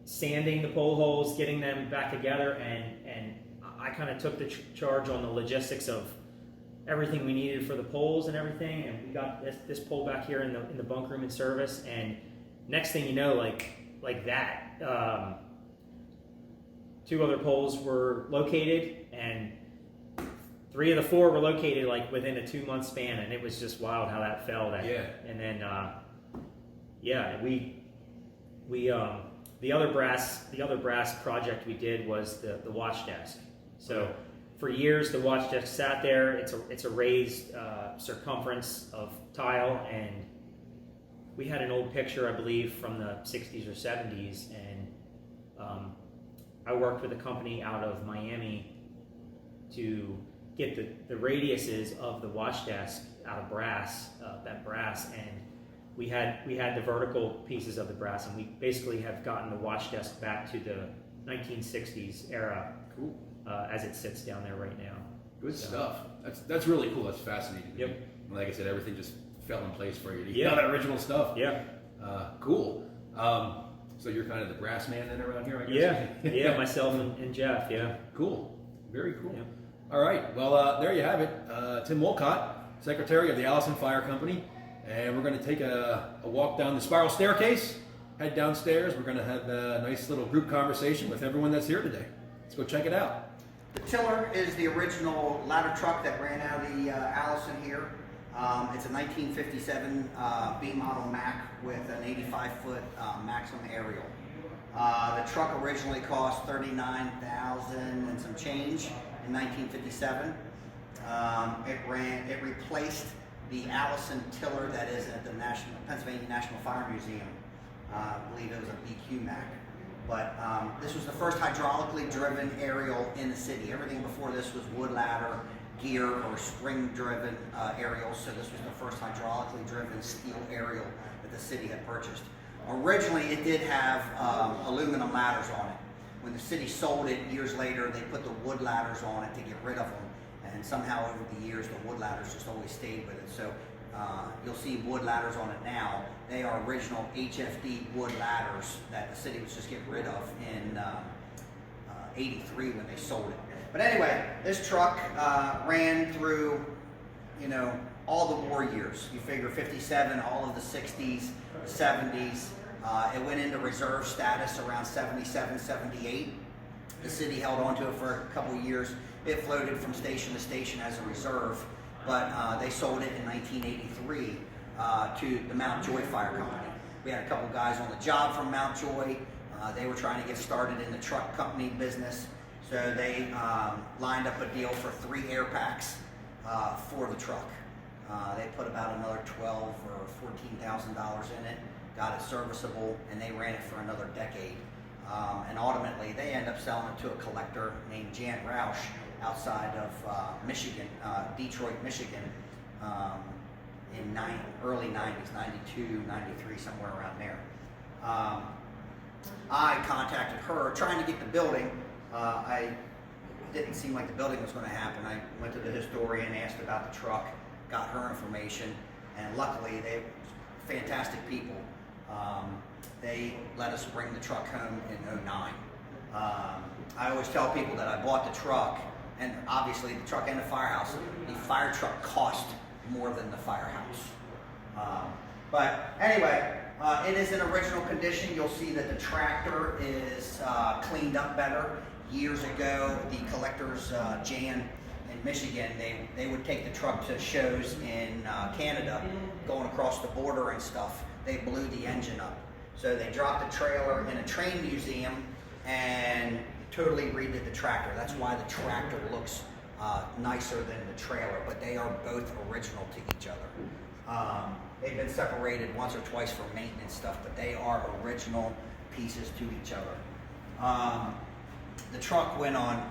sanding the pole holes, getting them back together, and I kind of took the charge on the logistics of everything we needed for the poles and everything, and we got this pole back here in the bunk room in service. And next thing you know, like that, 2 other poles were located, and 3 of the 4 were located like within a 2-month span, and it was just wild how that fell. Yeah. And then we the other brass project we did was the watch desk. So for years the watch desk sat there. It's a raised circumference of tile, and we had an old picture, I believe, from the 60s or 70s, and I worked with a company out of Miami to get the radiuses of the watch desk out of brass, and we had the vertical pieces of the brass, and we basically have gotten the watch desk back to the 1960s era. Cool. As it sits down there right now. Good stuff. That's really cool. That's fascinating. Yep. And like I said, everything just fell in place for you. You Yeah. got that original stuff. Yeah. Cool. So you're kind of the brass man then around here, I guess? Yeah, myself and Jeff, yeah. Cool. Very cool. Yep. All right. Well, there you have it. Tim Walcott, Secretary of the Allison Fire Company. And we're going to take a walk down the spiral staircase, head downstairs. We're going to have a nice little group conversation with everyone that's here today. Let's go check it out. The tiller is the original ladder truck that ran out of the Allison here. It's a 1957 B model Mack with an 85-foot maximum aerial. The truck originally cost $39,000 and some change in 1957. It replaced the Allison tiller that is at the Pennsylvania National Fire Museum. I believe it was a BQ Mack. But this was the first hydraulically driven aerial in the city. Everything before this was wood ladder, gear, or spring-driven aerials. So this was the first hydraulically driven steel aerial that the city had purchased. Originally, it did have aluminum ladders on it. When the city sold it years later, they put the wood ladders on it to get rid of them. And somehow over the years, the wood ladders just always stayed with it. So you'll see wood ladders on it now. They are original HFD wood ladders that the city was just getting rid of in '83 when they sold it. But anyway, this truck ran through, all the war years. You figure 57, all of the 60s, 70s. It went into reserve status around 77, 78. The city held on to it for a couple of years. It floated from station to station as a reserve, but they sold it in 1983 to the Mount Joy Fire Company. We had a couple guys on the job from Mount Joy. They were trying to get started in the truck company business, so they lined up a deal for 3 air packs for the truck. They put about another $12,000 or $14,000 in it, got it serviceable, and they ran it for another decade. And ultimately, they end up selling it to a collector named Jan Roush outside of Michigan, Detroit, Michigan, in early 90s, 92, 93, somewhere around there. I contacted her trying to get the building. It didn't seem like the building was going to happen. I went to the historian, asked about the truck, got her information, and luckily they were fantastic people. They let us bring the truck home in '09. I always tell people that I bought the truck, and obviously the truck and the firehouse. The fire truck cost more than the firehouse. But anyway, it is in original condition. You'll see that the tractor is cleaned up better. Years ago, the collectors, Jan in Michigan, they would take the truck to shows in Canada, going across the border and stuff. They blew the engine up. So they dropped the trailer in a train museum and totally redid the tractor. That's why the tractor looks nicer than the trailer, but they are both original to each other. They've been separated once or twice for maintenance stuff, but they are original pieces to each other. The truck went on,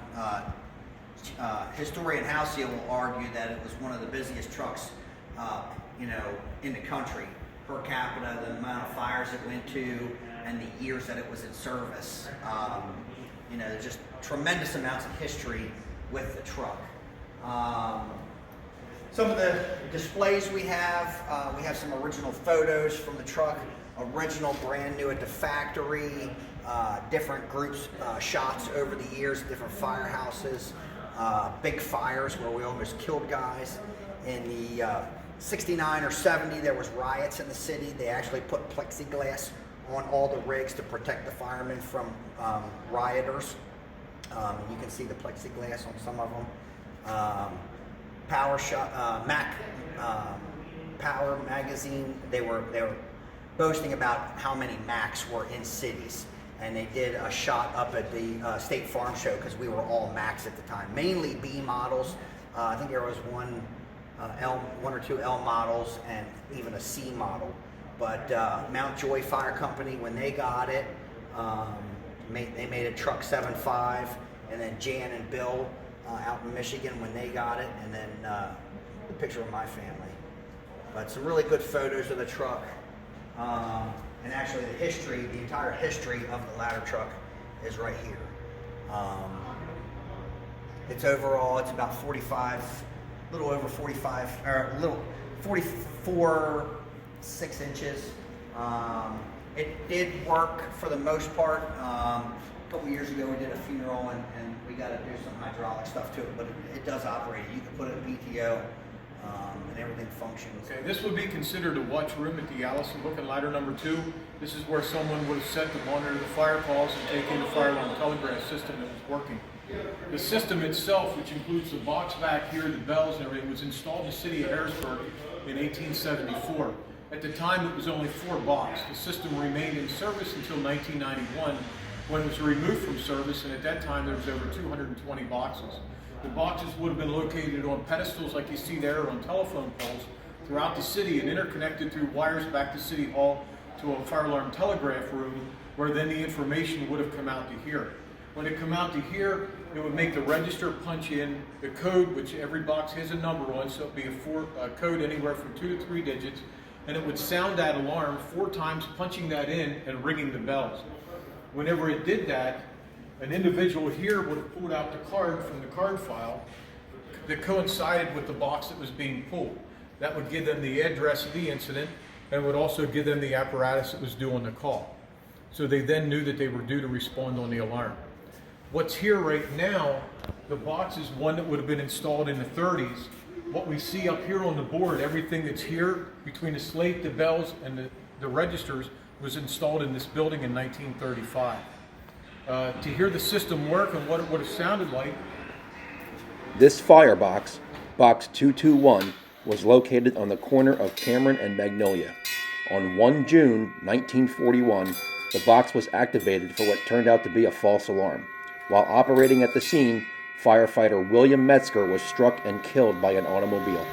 historian Halcyon will argue that it was one of the busiest trucks, in the country, per capita, the amount of fires it went to, and the years that it was in service. There's just tremendous amounts of history with the truck. Some of the displays we have some original photos from the truck, original brand new at the factory, different groups, shots over the years, different firehouses, big fires where we almost killed guys. In the 69 or 70, there was riots in the city. They actually put plexiglass on all the rigs to protect the firemen from rioters. You can see the plexiglass on some of them. Power shot, Mac Power magazine. They were boasting about how many Macs were in cities, and they did a shot up at the State Farm Show because we were all Macs at the time, mainly B models. I think there was one or two L models and even a C model. But Mount Joy Fire Company, when they got it, they made a truck 7.5, and then Jan and Bill out in Michigan when they got it, and then the picture of my family. But some really good photos of the truck, and actually the entire history of the ladder truck is right here. It's about 45, a little over 45, or a little 44, 6 inches. It did work for the most part. A couple years ago we did a funeral and we got to do some hydraulic stuff to it, but it does operate. You can put it in PTO and everything functions. Okay, this would be considered a watch room at the Allison Hook and Ladder number 2. This is where someone would have set to monitor the fire calls and take in the fire alarm telegraph system that was working. The system itself, which includes the box back here, the bells and everything, was installed in the city of Harrisburg in 1874. At the time, it was only 4 boxes. The system remained in service until 1991, when it was removed from service, and at that time there was over 220 boxes. The boxes would have been located on pedestals like you see there on telephone poles throughout the city and interconnected through wires back to City Hall to a fire alarm telegraph room, where then the information would have come out to here. When it come out to here, it would make the register punch in the code, which every box has a number on, so it would be a code anywhere from 2 to 3 digits, and it would sound that alarm 4 times, punching that in and ringing the bells. Whenever it did that, an individual here would have pulled out the card from the card file that coincided with the box that was being pulled. That would give them the address of the incident, and would also give them the apparatus that was due on the call. So they then knew that they were due to respond on the alarm. What's here right now, the box is one that would have been installed in the 30s. What we see up here on the board, everything that's here between the slate, the bells, and the registers was installed in this building in 1935. To hear the system work and what it would have sounded like. This firebox, box 221, was located on the corner of Cameron and Magnolia. On 1 June 1941, the box was activated for what turned out to be a false alarm. While operating at the scene, firefighter William Metzger was struck and killed by an automobile.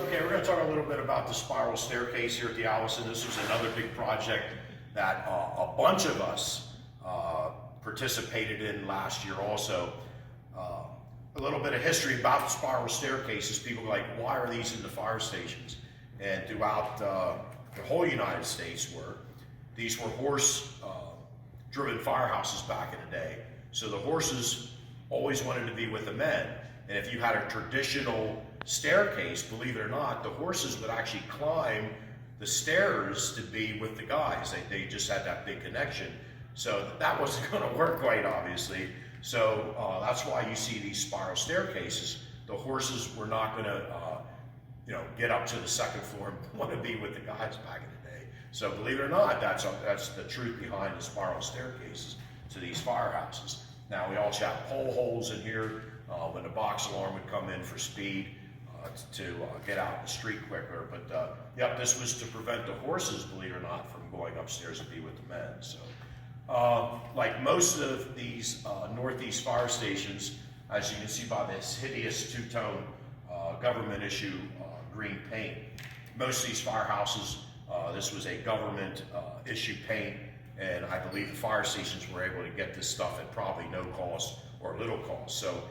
Okay, we're going to talk a little bit about the spiral staircase here at the Allison. This was another big project that a bunch of us participated in last year also. A little bit of history about the spiral staircases. People are like, why are these in the fire stations? And throughout the whole United States these were horse-driven firehouses back in the day. So the horses always wanted to be with the men. And if you had a traditional staircase, believe it or not, the horses would actually climb the stairs to be with the guys. They just had that big connection. So that wasn't going to work quite obviously. So that's why you see these spiral staircases. The horses were not going to, get up to the second floor and want to be with the guys back in the day. So believe it or not, that's the truth behind the spiral staircases to these firehouses. Now we also have pole holes in here when the box alarm would come in for speed to get out the street quicker. But yep, this was to prevent the horses, believe it or not, from going upstairs and be with the men. So like most of these Northeast fire stations, as you can see by this hideous two-tone government issue green paint, most of these firehouses, this was a government issue paint, and I believe the fire stations were able to get this stuff at probably no cost or little cost. So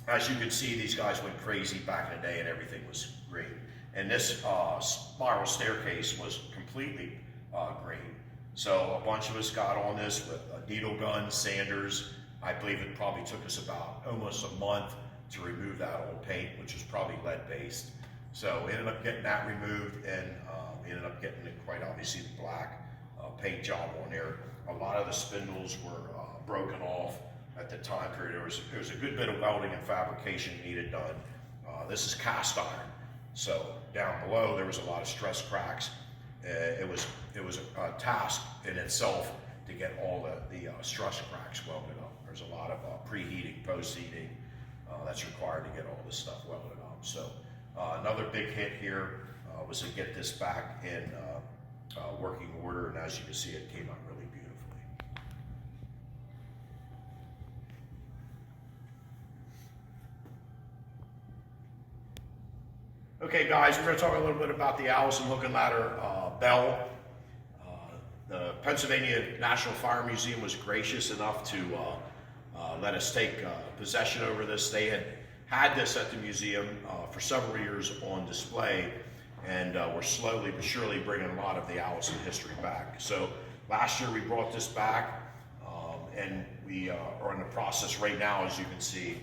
as you can see, these guys went crazy back in the day and everything was green. And this spiral staircase was completely green. So a bunch of us got on this with needle guns, sanders. I believe it probably took us about almost a month to remove that old paint, which was probably lead-based. So we ended up getting that removed, and we ended up getting quite obviously the black paint job on there. A lot of the spindles were broken off at the time period. There was a good bit of welding and fabrication needed done. This is cast iron, so down below there was a lot of stress cracks. It was a task in itself to get all the stress cracks welded up. There's a lot of preheating, post-heating that's required to get all this stuff welded up. So another big hit here was to get this back in working order, and as you can see, it came out really beautifully. Okay guys, we're going to talk a little bit about the Allison Hook and Ladder bell. The Pennsylvania National Fire Museum was gracious enough to let us take possession over this. They had this at the museum for several years on display, and we're slowly but surely bringing a lot of the Allison history back. So last year we brought this back, and we are in the process right now, as you can see,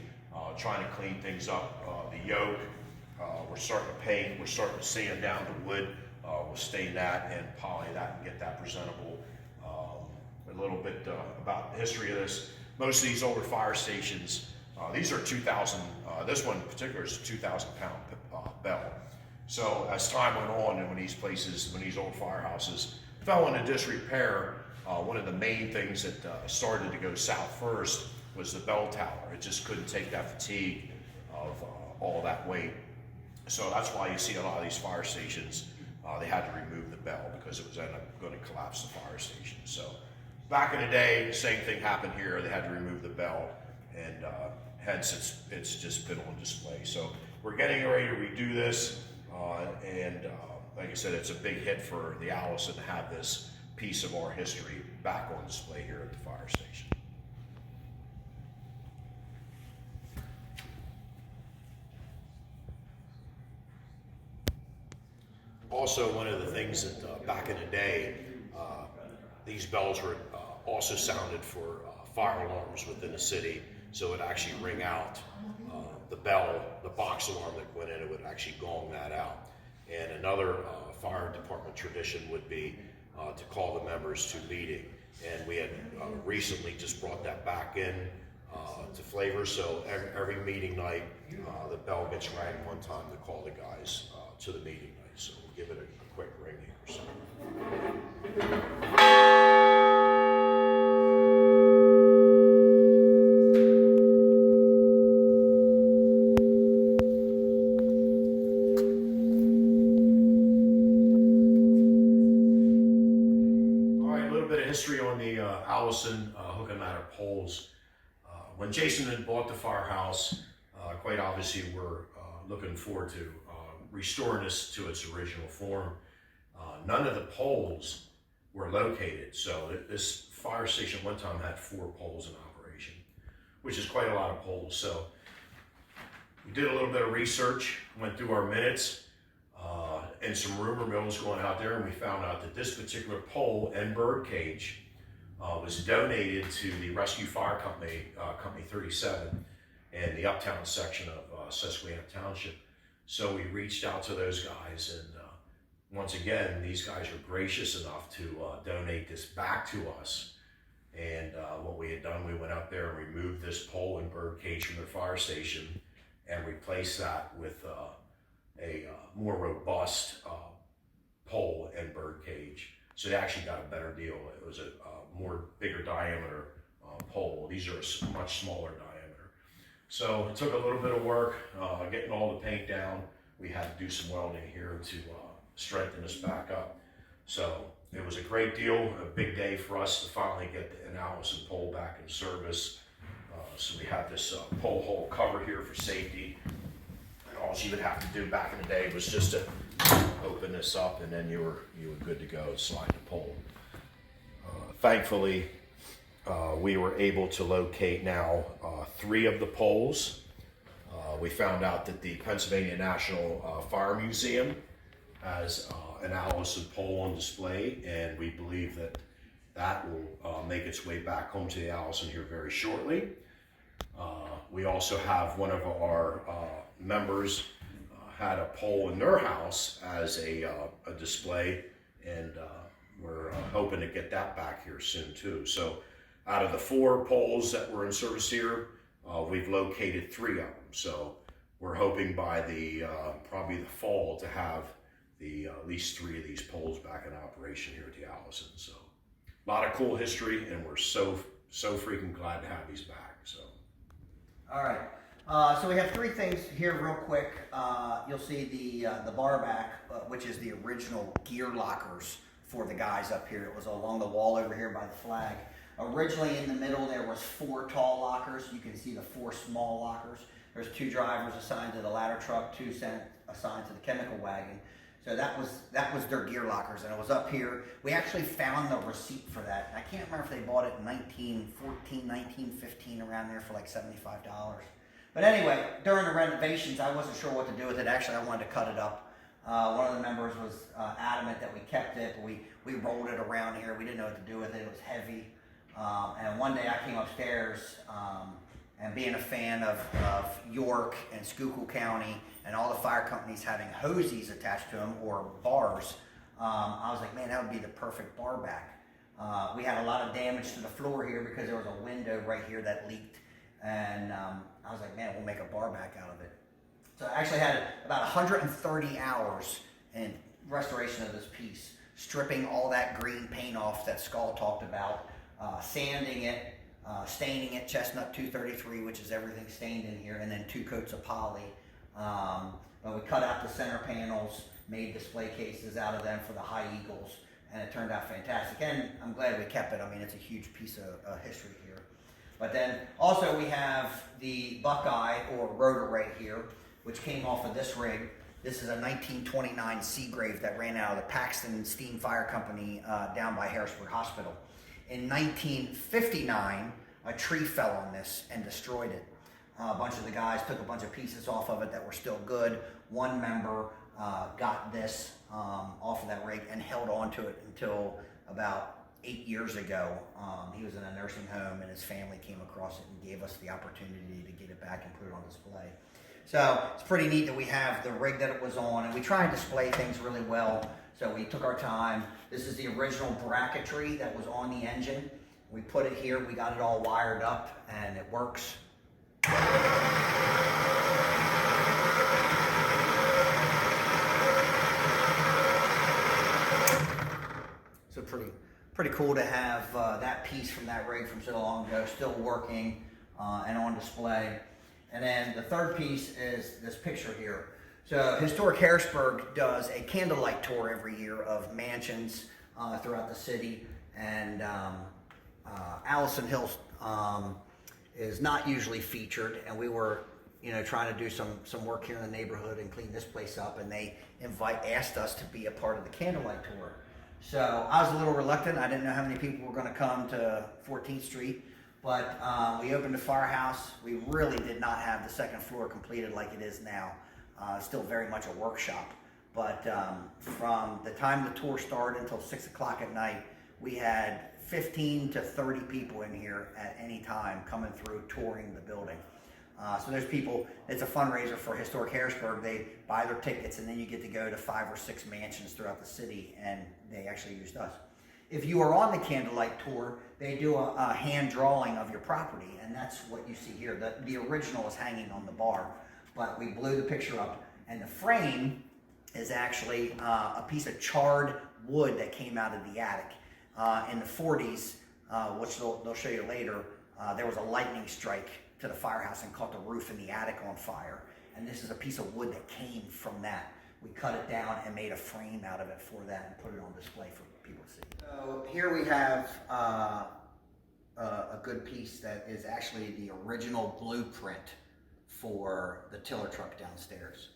trying to clean things up. The yoke, we're starting to paint, we're starting to sand down the wood. We'll stain that and poly that and get that presentable. A little bit about the history of this. Most of these older fire stations, these are 2,000, this one in particular is a 2,000-pound bell. So as time went on, and when these old firehouses fell into disrepair, one of the main things that started to go south first was the bell tower. It just couldn't take that fatigue of all that weight. So that's why you see a lot of these fire stations, they had to remove the bell because it was going to collapse the fire station. So back in the day, the same thing happened here. They had to remove the bell, and hence it's just been on display. So we're getting ready to redo this, and like I said, it's a big hit for the Allison to have this piece of our history back on display here at the fire station. Also, one of the things that back in the day, these bells were also sounded for fire alarms within the city. So it would actually ring out the bell, the box alarm that went in, it would actually gong that out. And another fire department tradition would be to call the members to meeting. And we had recently just brought that back in to flavor. So every meeting night, the bell gets rang one time to call the guys to the meeting night. So we'll give it a quick ring here. So. History on the Allison hook and ladder poles. When Jason had bought the firehouse, quite obviously we're looking forward to restoring this to its original form. None of the poles were located, so this fire station one time had 4 poles in operation, which is quite a lot of poles. So we did a little bit of research, went through our minutes, and some rumor mills going out there, and we found out that this particular pole and bird cage was donated to the Rescue Fire Company, Company 37, in the uptown section of Susquehanna Township. So we reached out to those guys, and once again, these guys were gracious enough to donate this back to us. And what we had done, we went up there and removed this pole and bird cage from their fire station and replaced that with a more robust pole and bird cage. So they actually got a better deal. It was a more bigger diameter pole. These are a much smaller diameter. So it took a little bit of work getting all the paint down. We had to do some welding here to strengthen us back up. So it was a great deal, a big day for us to finally get the Allison pole back in service. So we have this pole hole cover here for safety. And all you would have to do back in the day was just to open this up, and then you were good to go, slide the pole. Thankfully, we were able to locate now 3 of the poles. We found out that the Pennsylvania National Fire Museum has an Allison pole on display, and we believe that that will make its way back home to the Allison here very shortly. We also have one of our members had a pole in their house as a display, and we're hoping to get that back here soon too. So out of the 4 poles that were in service here, we've located 3 of them. So we're hoping by the probably the fall to have at least 3 of these poles back in operation here at the Allison. So a lot of cool history, and we're so freaking glad to have these back. So. All right. So we have 3 things here real quick. You'll see the bar back, which is the original gear lockers for the guys up here. It was along the wall over here by the flag. Originally in the middle there was 4 tall lockers. You can see the 4 small lockers. There's 2 drivers assigned to the ladder truck, 2 assigned to the chemical wagon. So that was their gear lockers, and it was up here. We actually found the receipt for that. I can't remember if they bought it in 1914, 1915, around there for like $75. But anyway, during the renovations, I wasn't sure what to do with it. Actually, I wanted to cut it up. One of the members was adamant that we kept it. We rolled it around here. We didn't know what to do with it. It was heavy. And one day I came upstairs, and being a fan of York and Schuylkill County and all the fire companies having hosies attached to them or bars, I was like, man, that would be the perfect bar back. We had a lot of damage to the floor here because there was a window right here that leaked. And I was like, man, we'll make a bar back out of it. So I actually had about 130 hours in restoration of this piece, stripping all that green paint off that Skull talked about, sanding it, staining it, chestnut 233, which is everything stained in here, and then 2 coats of poly. But we cut out the center panels, made display cases out of them for the High Eagles, and it turned out fantastic. And I'm glad we kept it. I mean, it's a huge piece of history here. But then also we have the Buckeye or rotor right here, which came off of this rig. This is a 1929 Seagrave that ran out of the Paxton Steam Fire Company down by Harrisburg Hospital. In 1959, a tree fell on this and destroyed it. A bunch of the guys took a bunch of pieces off of it that were still good. One member got this off of that rig and held on to it until about 8 years ago. He was in a nursing home, and his family came across it and gave us the opportunity to get it back and put it on display. So it's pretty neat that we have the rig that it was on, and we try and display things really well. So we took our time. This is the original bracketry that was on the engine. We put it here, we got it all wired up, and it works. So pretty cool to have that piece from that rig from so long ago still working and on display. And then the third piece is this picture here. So Historic Harrisburg does a candlelight tour every year of mansions throughout the city, and Allison Hill is not usually featured, and we were trying to do some work here in the neighborhood and clean this place up, and they asked us to be a part of the candlelight tour. So I was a little reluctant. I didn't know how many people were going to come to 14th Street, but we opened the firehouse. We really did not have the second floor completed like it is now. Still very much a workshop. But from the time the tour started until 6 o'clock at night, we had 15 to 30 people in here at any time coming through touring the building. So there's people, it's a fundraiser for Historic Harrisburg. They buy their tickets, and then you get to go to 5 or 6 mansions throughout the city, and they actually used us. If you are on the candlelight tour, they do a hand drawing of your property, and that's what you see here. The original is hanging on the bar, but we blew the picture up, and the frame is actually a piece of charred wood that came out of the attic. In the 40s, which they'll show you later, there was a lightning strike to the firehouse and caught the roof in the attic on fire. And this is a piece of wood that came from that. We cut it down and made a frame out of it for that and put it on display for people to see. So here we have a good piece that is actually the original blueprint for the tiller truck downstairs.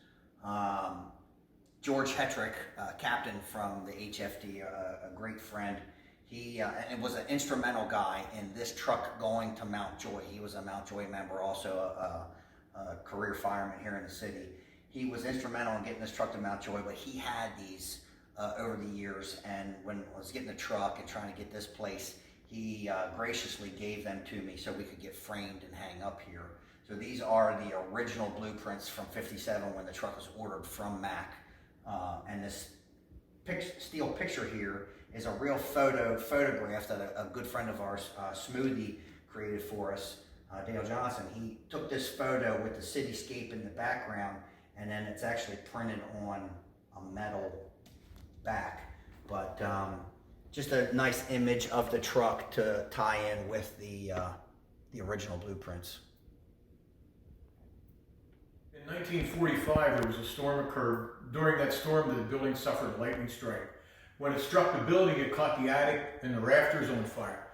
George Hetrick, captain from the HFD, a great friend, he was an instrumental guy in this truck going to Mount Joy. He was a Mount Joy member, also a career fireman here in the city. He was instrumental in getting this truck to Mount Joy, but he had these over the years, and when I was getting the truck and trying to get this place, he graciously gave them to me so we could get framed and hang up here. So these are the original blueprints from '57 when the truck was ordered from Mack. And this steel picture here is a real photograph that a good friend of ours, Smoothie, created for us, Dale Johnson. He took this photo with the cityscape in the background, and then it's actually printed on a metal back. But just a nice image of the truck to tie in with the original blueprints. In 1945, there was a storm occurred. During that storm, the building suffered a lightning strike. When it struck the building, it caught the attic and the rafters on fire.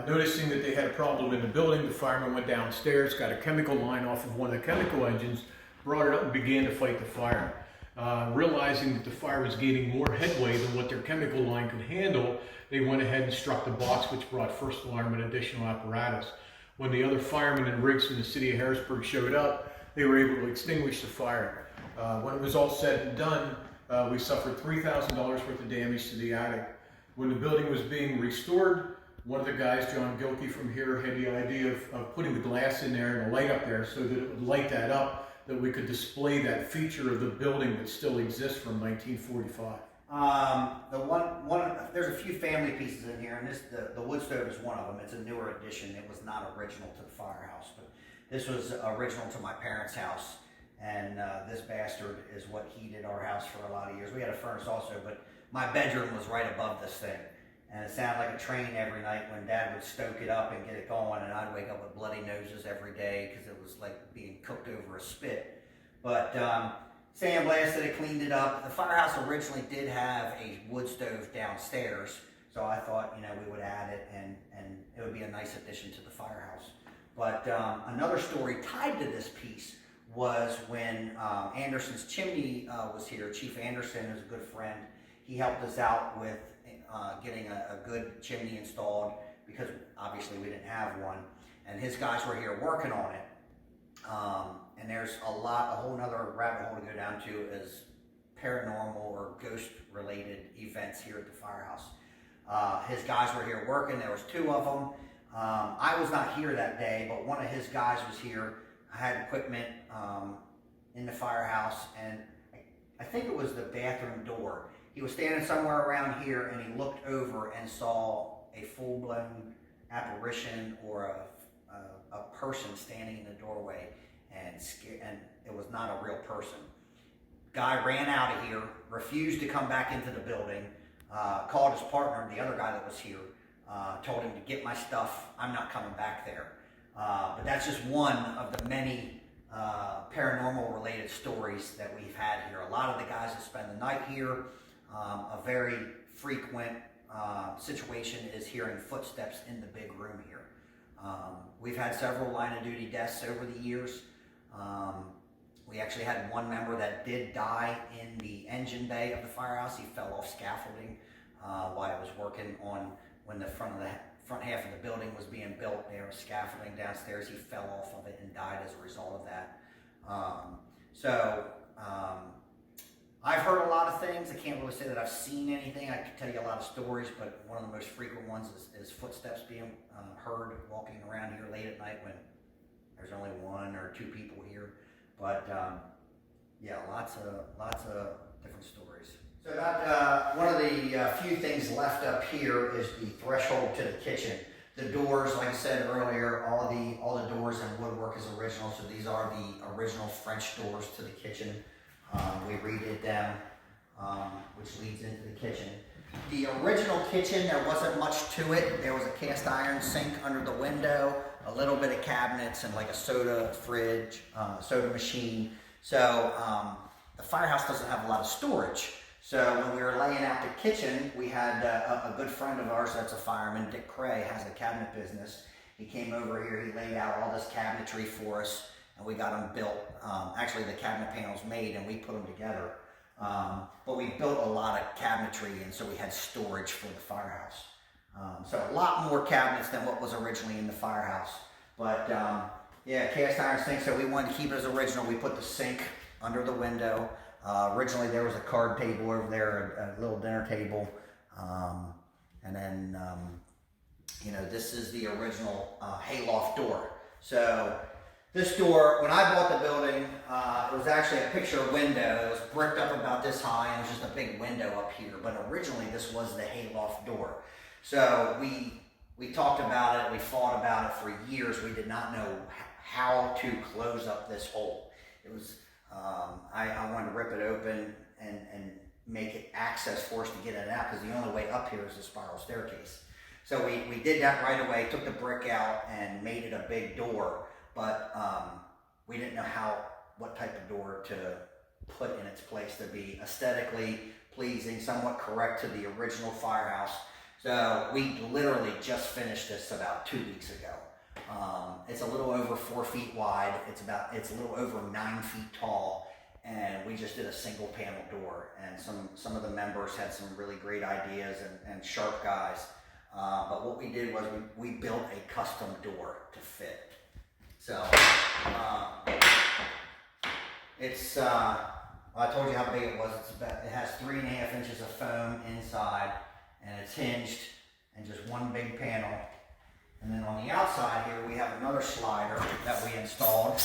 Noticing that they had a problem in the building, the firemen went downstairs, got a chemical line off of one of the chemical engines, brought it up and began to fight the fire. Realizing that the fire was gaining more headway than what their chemical line could handle, they went ahead and struck the box, which brought first alarm and additional apparatus. When the other firemen and rigs from the city of Harrisburg showed up, they were able to extinguish the fire. When it was all said and done, we suffered $3,000 worth of damage to the attic. When the building was being restored, one of the guys, John Gilkey from here, had the idea of putting the glass in there and a light up there so that it would light that up, that we could display that feature of the building that still exists from 1945. There's a few family pieces in here, and the wood stove is one of them. It's a newer addition. It was not original to the firehouse, but this was original to my parents' house. And this bastard is what heated our house for a lot of years. We had a furnace also, but my bedroom was right above this thing. And it sounded like a train every night when Dad would stoke it up and get it going, and I'd wake up with bloody noses every day because it was like being cooked over a spit. But sandblasted it, cleaned it up. The firehouse originally did have a wood stove downstairs, so I thought, we would add it and it would be a nice addition to the firehouse. But another story tied to this piece was when Anderson's chimney was here. Chief Anderson is a good friend. He helped us out with getting a good chimney installed because obviously we didn't have one. And his guys were here working on it. And there's a whole nother rabbit hole to go down to is paranormal or ghost related events here at the firehouse. His guys were here working. There was two of them. I was not here that day, but one of his guys was here. I had equipment in the firehouse, and I think it was the bathroom door. He was standing somewhere around here, and he looked over and saw a full-blown apparition or a person standing in the doorway, and it was not a real person. Guy ran out of here, refused to come back into the building, called his partner, the other guy that was here, told him to get my stuff, I'm not coming back there. But that's just one of the many paranormal related stories that we've had here. A lot of the guys that spend the night here, a very frequent situation is hearing footsteps in the big room here. We've had several line of duty deaths over the years. We actually had one member that did die in the engine bay of the firehouse. He fell off scaffolding while I was working on when the front half of the building was being built. There was scaffolding downstairs. He fell off of it and died as a result of that. I've heard a lot of things. I can't really say that I've seen anything. I could tell you a lot of stories, but one of the most frequent ones is footsteps being heard walking around here late at night when there's only one or two people here. But yeah, lots of different stories. So about one of the few things left up here is the threshold to the kitchen. The doors, like I said earlier, all the doors and woodwork is original. So these are the original French doors to the kitchen. We redid them, which leads into the kitchen. The original kitchen, there wasn't much to it. There was a cast iron sink under the window, a little bit of cabinets, and like a soda fridge, soda machine. So the firehouse doesn't have a lot of storage. So when we were laying out the kitchen, we had a good friend of ours that's a fireman, Dick Cray, has a cabinet business. He came over here, he laid out all this cabinetry for us, and we got them built. Actually, the cabinet panels made, and we put them together. But we built a lot of cabinetry, and so we had storage for the firehouse. So a lot more cabinets than what was originally in the firehouse. But yeah, cast iron sink, so we wanted to keep it as original. We put the sink under the window. Originally there was a card table over there, a little dinner table. And then, you know, this is the original hayloft door. So this door, when I bought the building, it was actually a picture window. It was bricked up about this high, and it was just a big window up here. But originally this was the hayloft door. So we talked about it, we fought about it for years. We did not know how to close up this hole. It was, I wanted to rip it open and make it access for us to get it out, because the only way up here is a spiral staircase. So we did that right away, took the brick out and made it a big door, but we didn't know what type of door to put in its place to be aesthetically pleasing, somewhat correct to the original firehouse. So we literally just finished this about 2 weeks ago. It's a little over 4 feet wide. It's a little over 9 feet tall, and we just did a single panel door. And some of the members had some really great ideas and sharp guys. But what we did was we built a custom door to fit. So it's I told you how big it was. It has 3.5 inches of foam inside, and it's hinged, and just one big panel. And then on the outside here, we have another slider that we installed.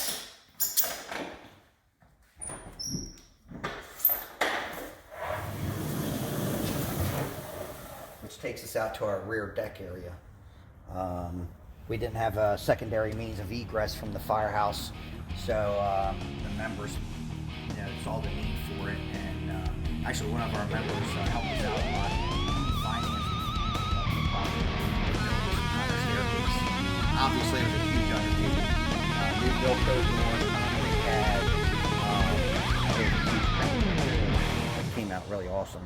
Which takes us out to our rear deck area. We didn't have a secondary means of egress from the firehouse, so the members, you know, saw the need for it, and actually one of our members helped us out a lot in financing the project. Obviously, it was a huge undertaking. New build code more, rehab. It was a huge thing. It came out really awesome.